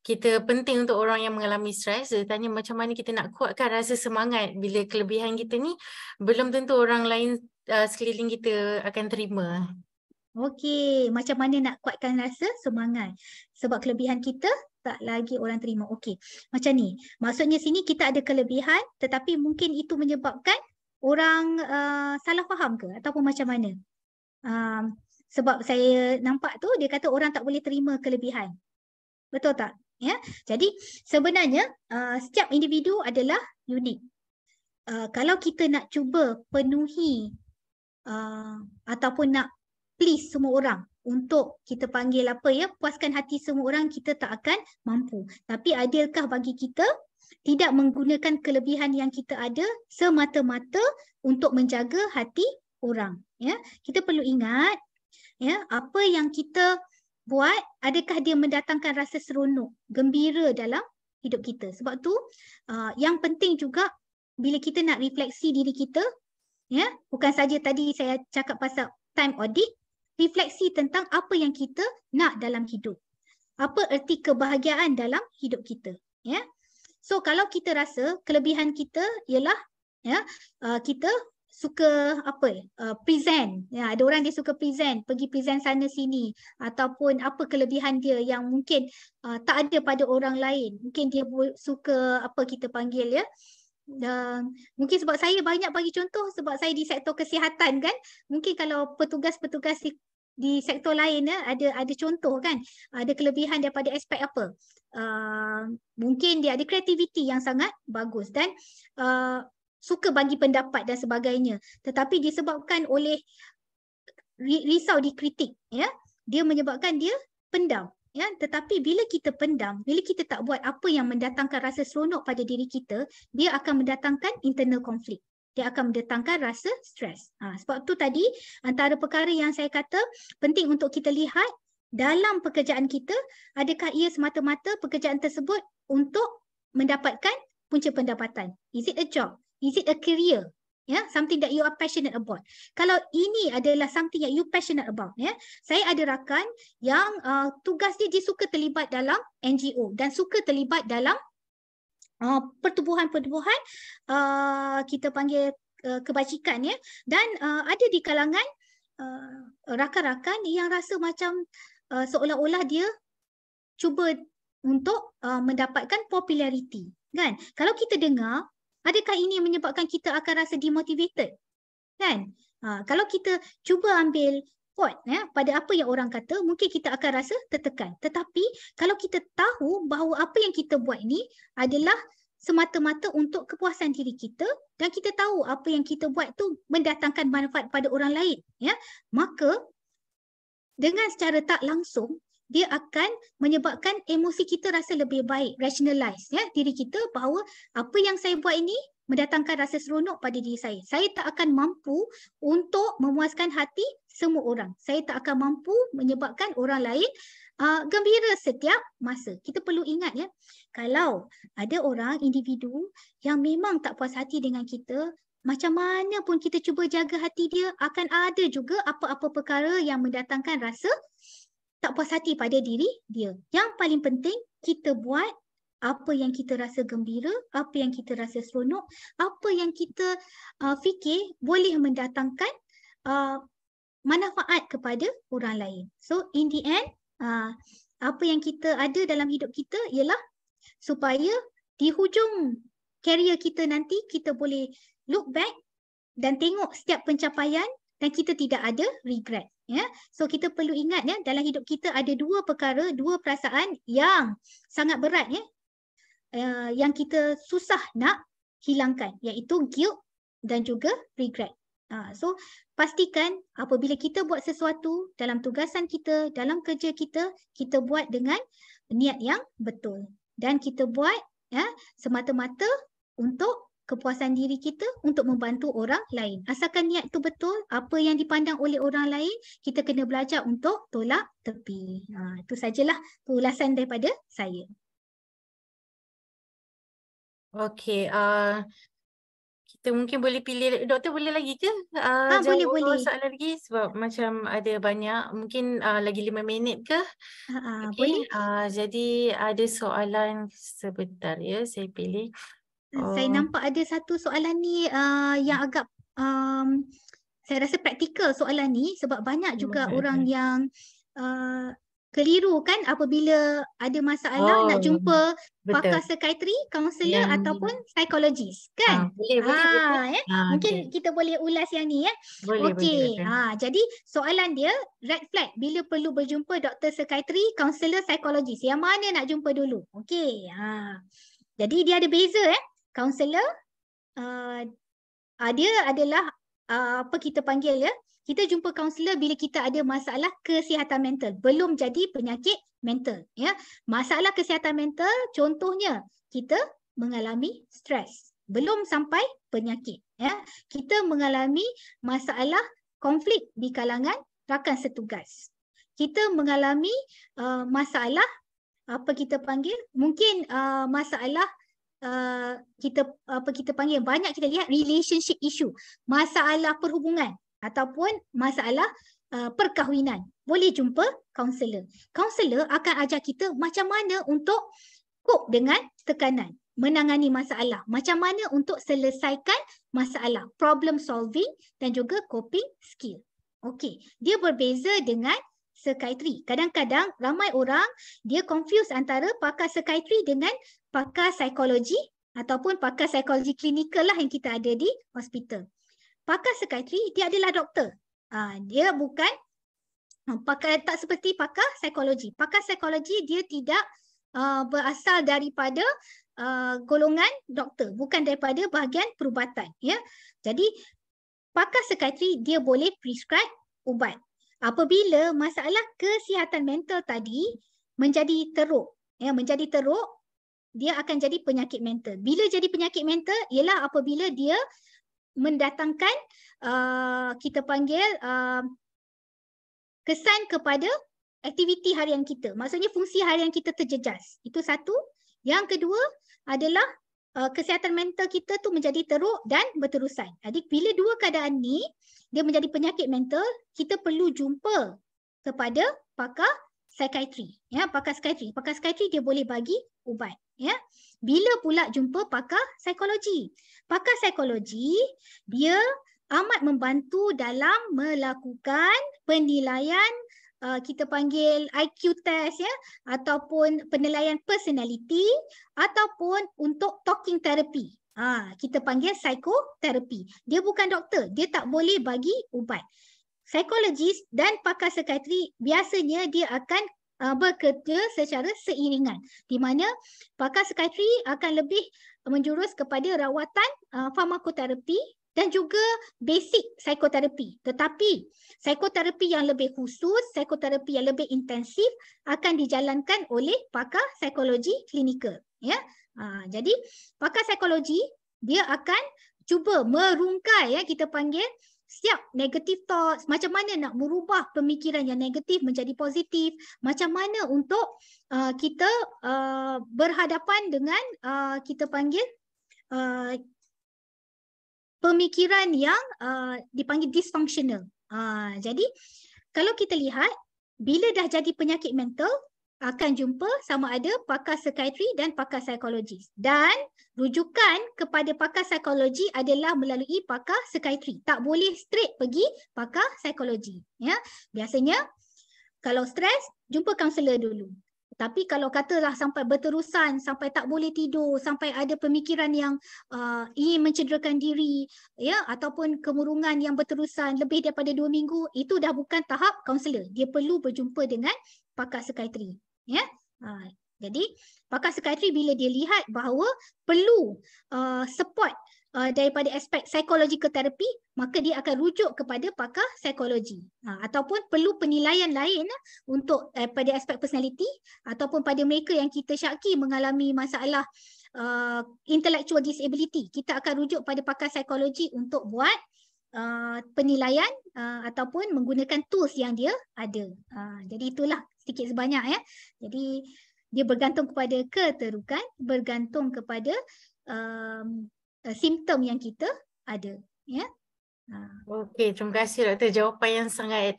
kita penting untuk orang yang mengalami stres. Dia tanya macam mana kita nak kuatkan rasa semangat bila kelebihan kita ni belum tentu orang lain sekeliling kita akan terima. Okey, macam mana nak kuatkan rasa semangat? Sebab kelebihan kita tak lagi orang terima. Okey, macam ni. Maksudnya sini kita ada kelebihan tetapi mungkin itu menyebabkan orang salah faham ke? Ataupun macam mana? Sebab saya nampak tu dia kata orang tak boleh terima kelebihan. Betul tak? Ya. Jadi sebenarnya setiap individu adalah unik. Kalau kita nak cuba penuhi ataupun nak please semua orang untuk kita panggil apa ya, puaskan hati semua orang, kita tak akan mampu. Tapi adilkah bagi kita tidak menggunakan kelebihan yang kita ada semata-mata untuk menjaga hati orang, ya? Kita perlu ingat ya, apa yang kita buat adakah dia mendatangkan rasa seronok, gembira dalam hidup kita. Sebab tu yang penting juga bila kita nak refleksi diri kita, ya, bukan saja tadi saya cakap pasal time audit, refleksi tentang apa yang kita nak dalam hidup. Apa erti kebahagiaan dalam hidup kita, ya. So kalau kita rasa kelebihan kita ialah ya, kita suka present, ya, ada orang dia suka present, pergi present sana sini, ataupun apa kelebihan dia yang mungkin tak ada pada orang lain. Mungkin dia suka apa kita panggil ya, mungkin sebab saya banyak bagi contoh, sebab saya di sektor kesihatan kan, mungkin kalau petugas-petugas di sektor lain ya, ada contoh kan, ada kelebihan daripada aspek apa, mungkin dia ada kreativiti yang sangat bagus dan suka bagi pendapat dan sebagainya, tetapi disebabkan oleh risau dikritik ya, dia menyebabkan dia pendam. Ya, tetapi bila kita pendam, bila kita tak buat apa yang mendatangkan rasa seronok pada diri kita, dia akan mendatangkan internal konflik. Dia akan mendatangkan rasa stres. Sebab tu tadi antara perkara yang saya kata penting untuk kita lihat dalam pekerjaan kita, adakah ia semata-mata pekerjaan tersebut untuk mendapatkan punca pendapatan? Is it a job? Is it a career? Ya, something that you are passionate about. Kalau ini adalah something that you passionate about, ya, saya ada rakan yang tugas dia suka terlibat dalam NGO dan suka terlibat dalam pertubuhan-pertubuhan kita panggil kebajikan ya, dan ada di kalangan rakan-rakan yang rasa macam seolah-olah dia cuba untuk mendapatkan populariti, kan? Kalau kita dengar, adakah ini menyebabkan kita akan rasa demotivated? Kan? Kalau kita cuba ambil quote ya, pada apa yang orang kata, mungkin kita akan rasa tertekan. Tetapi kalau kita tahu bahawa apa yang kita buat ini adalah semata-mata untuk kepuasan diri kita dan kita tahu apa yang kita buat tu mendatangkan manfaat pada orang lain, ya, maka dengan secara tak langsung dia akan menyebabkan emosi kita rasa lebih baik, rationalize ya diri kita bahawa apa yang saya buat ini mendatangkan rasa seronok pada diri saya. Saya tak akan mampu untuk memuaskan hati semua orang. Saya tak akan mampu menyebabkan orang lain gembira setiap masa. Kita perlu ingat ya, kalau ada orang, individu yang memang tak puas hati dengan kita, macam mana pun kita cuba jaga hati dia, akan ada juga apa-apa perkara yang mendatangkan rasa tak puas hati pada diri dia. Yang paling penting, kita buat apa yang kita rasa gembira, apa yang kita rasa seronok, apa yang kita fikir boleh mendatangkan manfaat kepada orang lain. So in the end, apa yang kita ada dalam hidup kita ialah supaya di hujung career kita nanti, kita boleh look back dan tengok setiap pencapaian dan kita tidak ada regret. Ya, so kita perlu ingat ya, dalam hidup kita ada dua perkara, dua perasaan yang sangat berat ya, yang kita susah nak hilangkan, iaitu guilt dan juga regret. So pastikan apabila kita buat sesuatu dalam tugasan kita, dalam kerja kita, kita buat dengan niat yang betul dan kita buat ya semata-mata untuk kepuasan diri kita, untuk membantu orang lain. Asalkan niat itu betul, apa yang dipandang oleh orang lain, kita kena belajar untuk tolak tepi. Itu sajalah ulasan daripada saya. Okey, kita mungkin boleh pilih, doktor boleh lagi ke Boleh. soalan lagi sebab macam ada banyak, mungkin lagi 5 minit ke? Boleh. Jadi ada soalan sebentar ya, saya pilih. Saya nampak ada satu soalan ni yang agak saya rasa praktikal soalan ni, sebab banyak juga orang yang keliru kan apabila ada masalah nak Oh, jumpa betul. pakar psikiatri, kaunselor Yang ataupun psikologis kan? boleh betul. Ya. Okey. Mungkin kita boleh ulas yang ni ya. Boleh Okey. betul. Jadi soalan dia red flag bila perlu berjumpa doktor psikiatri, kaunselor, psikologis. Yang mana nak jumpa dulu? Okey. Jadi dia ada beza Kaunselor dia adalah apa kita panggil ya. Kita jumpa kaunselor bila kita ada masalah kesihatan mental, belum jadi penyakit mental ya. Masalah kesihatan mental contohnya kita mengalami stres, belum sampai penyakit ya. Kita mengalami masalah konflik di kalangan rakan setugas. Kita mengalami masalah apa kita panggil mungkin masalah kita panggil banyak kita lihat relationship issue, masalah perhubungan ataupun masalah perkahwinan. Boleh jumpa kaunselor. Kaunselor akan ajar kita macam mana untuk cope dengan tekanan, menangani masalah, macam mana untuk selesaikan masalah, problem solving dan juga coping skill. Okey, dia berbeza dengan psikiatri. Kadang-kadang ramai orang dia confuse antara pakar psikiatri dengan pakar psikologi ataupun pakar psikologi klinikal lah yang kita ada di hospital. Pakar psikiatri dia adalah doktor. Dia bukan pakar, tak seperti pakar psikologi. Pakar psikologi dia tidak berasal daripada golongan doktor, bukan daripada bahagian perubatan ya. Jadi pakar psikiatri dia boleh prescribe ubat. Apabila masalah kesihatan mental tadi menjadi teruk, dia akan jadi penyakit mental. Bila jadi penyakit mental ialah apabila dia mendatangkan kita panggil kesan kepada aktiviti harian kita. Maksudnya fungsi harian kita terjejas. Itu satu. Yang kedua adalah kesihatan mental kita tu menjadi teruk dan berterusan. Jadi bila dua keadaan ni dia menjadi penyakit mental, kita perlu jumpa kepada pakar psikiatri. Ya, pakar psikiatri. Pakar psikiatri dia boleh bagi ubat. Ya. Bila pula jumpa pakar psikologi? Pakar psikologi dia amat membantu dalam melakukan penilaian kita panggil IQ test ya, ataupun penilaian personality ataupun untuk talking therapy. Kita panggil psikoterapi. Dia bukan doktor, dia tak boleh bagi ubat. Psikologis dan pakar psikiatri biasanya dia akan bekerja secara seiringan, di mana pakar psikiatri akan lebih menjurus kepada rawatan farmakoterapi dan juga basic psikoterapi. Tetapi psikoterapi yang lebih khusus, psikoterapi yang lebih intensif akan dijalankan oleh pakar psikologi klinikal. Ya. Jadi pakar psikologi dia akan cuba merungkai ya, kita panggil setiap negative thoughts, macam mana nak merubah pemikiran yang negatif menjadi positif, macam mana untuk kita berhadapan dengan kita panggil pemikiran yang dipanggil dysfunctional. Jadi kalau kita lihat bila dah jadi penyakit mental akan jumpa sama ada pakar psikiatri dan pakar psikologis. Dan rujukan kepada pakar psikologi adalah melalui pakar psikiatri. Tak boleh straight pergi pakar psikologi. Ya. Biasanya kalau stres, jumpa kaunselor dulu. Tapi kalau katalah sampai berterusan, sampai tak boleh tidur, sampai ada pemikiran yang ingin mencederakan diri, ya, ataupun kemurungan yang berterusan lebih daripada 2 minggu, itu dah bukan tahap kaunselor. Dia perlu berjumpa dengan pakar psikiatri. Ya? Jadi pakar psikiatri bila dia lihat bahawa perlu support daripada aspek psychological therapy, maka dia akan rujuk kepada pakar psikologi. Ataupun perlu penilaian lain untuk pada aspek personality ataupun pada mereka yang kita syaki mengalami masalah intellectual disability. Kita akan rujuk pada pakar psikologi untuk buat penilaian ataupun menggunakan tools yang dia ada. Jadi itulah sedikit sebanyak ya. Jadi dia bergantung kepada keterukan, bergantung kepada simptom yang kita ada, ya. Okey, terima kasih Doktor. Jawapan yang sangat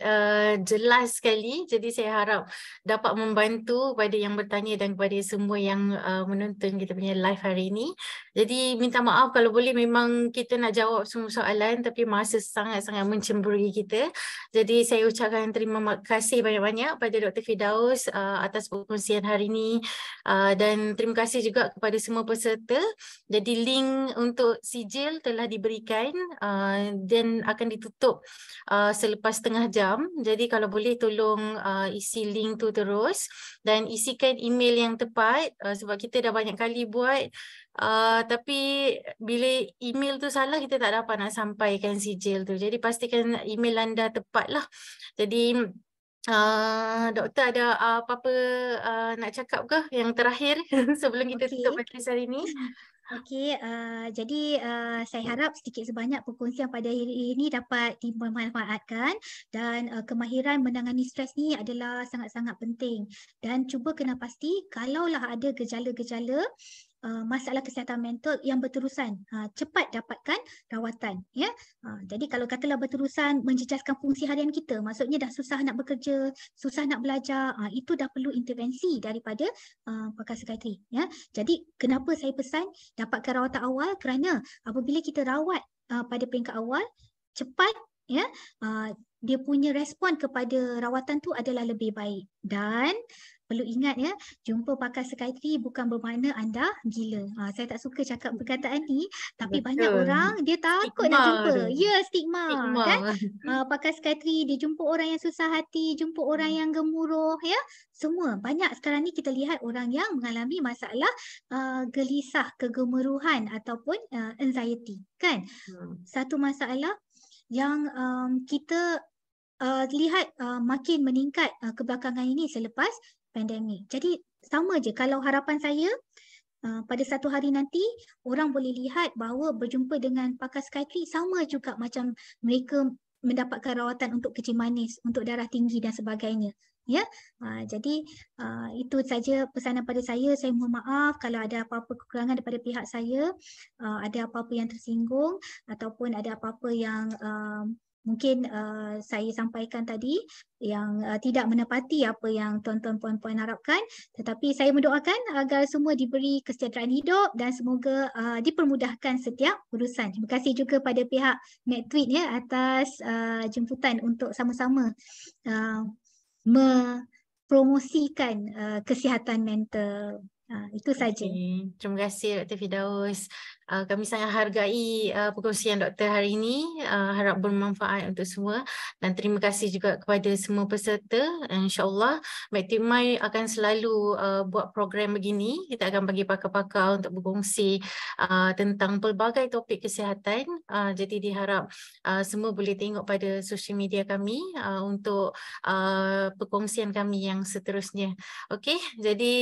jelas sekali. Jadi saya harap dapat membantu kepada yang bertanya dan kepada semua yang menonton kita punya live hari ini. Jadi minta maaf kalau boleh memang kita nak jawab semua soalan tapi masa sangat-sangat mencemburui kita. Jadi saya ucapkan terima kasih banyak-banyak pada Dr. Firdaus atas perkongsian hari ini dan terima kasih juga kepada semua peserta. Jadi link untuk sijil telah diberikan dan akan ditutup selepas setengah jam. Jadi kalau boleh tolong isi link tu terus dan isikan email yang tepat sebab kita dah banyak kali buat tapi bila email tu salah kita tak dapat nak sampaikan sijil tu. Jadi pastikan email anda tepat lah. Jadi doktor ada apa-apa nak cakap ke yang terakhir sebelum kita tutup Okey. majlis hari ini? Okey, jadi saya harap sedikit sebanyak perkongsian pada hari ini dapat dimanfaatkan dan kemahiran menangani stres ni adalah sangat-sangat penting dan cuba kena pasti kalaulah ada gejala-gejala masalah kesihatan mental yang berterusan, cepat dapatkan rawatan, ya. Jadi kalau katalah berterusan menjejaskan fungsi harian kita, maksudnya dah susah nak bekerja, susah nak belajar, itu dah perlu intervensi daripada pakar psikiatri, ya. Jadi kenapa saya pesan dapatkan rawatan awal, kerana apabila kita rawat pada peringkat awal, cepat, ya, dia punya respon kepada rawatan tu adalah lebih baik. Dan perlu ingat, ya, jumpa pakar psikiatri bukan bermakna anda gila. Saya tak suka cakap perkataan ni, tapi banyak Betul. orang dia takut nak Stigma jumpa. tu. Ya, stigma. Stigma. Kan pakar psikiatri, dia jumpa orang yang susah hati, jumpa orang yang gemuruh, ya. Semua. Banyak sekarang ni kita lihat orang yang mengalami masalah gelisah, kegemuruhan ataupun anxiety. Kan? Satu masalah yang kita lihat makin meningkat kebelakangan ini selepas pandemik. Jadi sama je, kalau harapan saya pada satu hari nanti orang boleh lihat bahawa berjumpa dengan pakar psikiatri sama juga macam mereka mendapatkan rawatan untuk kencing manis, untuk darah tinggi dan sebagainya. Ya, jadi itu saja pesanan pada saya. Saya mohon maaf kalau ada apa-apa kekurangan daripada pihak saya, ada apa-apa yang tersinggung ataupun ada apa-apa yang mungkin saya sampaikan tadi yang tidak menepati apa yang tuan-tuan puan-puan harapkan, tetapi saya mendoakan agar semua diberi kesejahteraan hidup dan semoga dipermudahkan setiap urusan. Terima kasih juga pada pihak NetTweet, ya, atas jemputan untuk sama-sama mempromosikan kesihatan mental. Itu saja. Okay. Terima kasih Dr. Firdaus. Kami sangat hargai perkongsian doktor hari ini. Harap bermanfaat untuk semua. Dan terima kasih juga kepada semua peserta. InsyaAllah McTeamMai akan selalu buat program begini. Kita akan bagi pakar-pakar untuk berkongsi tentang pelbagai topik kesihatan. Jadi diharap semua boleh tengok pada social media kami untuk perkongsian kami yang seterusnya. Okey, jadi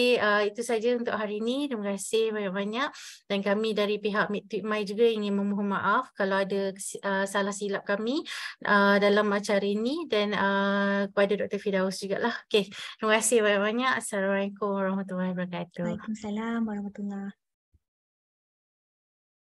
itu saja untuk hari ini. Terima kasih banyak-banyak dan kami dari pihak McTweetMai juga ingin memohon maaf kalau ada salah silap kami dalam acara ini dan kepada Dr. Firdaus jugalah. Okey, terima kasih banyak-banyak. Assalamualaikum warahmatullahi wabarakatuh. Waalaikumsalam warahmatullahi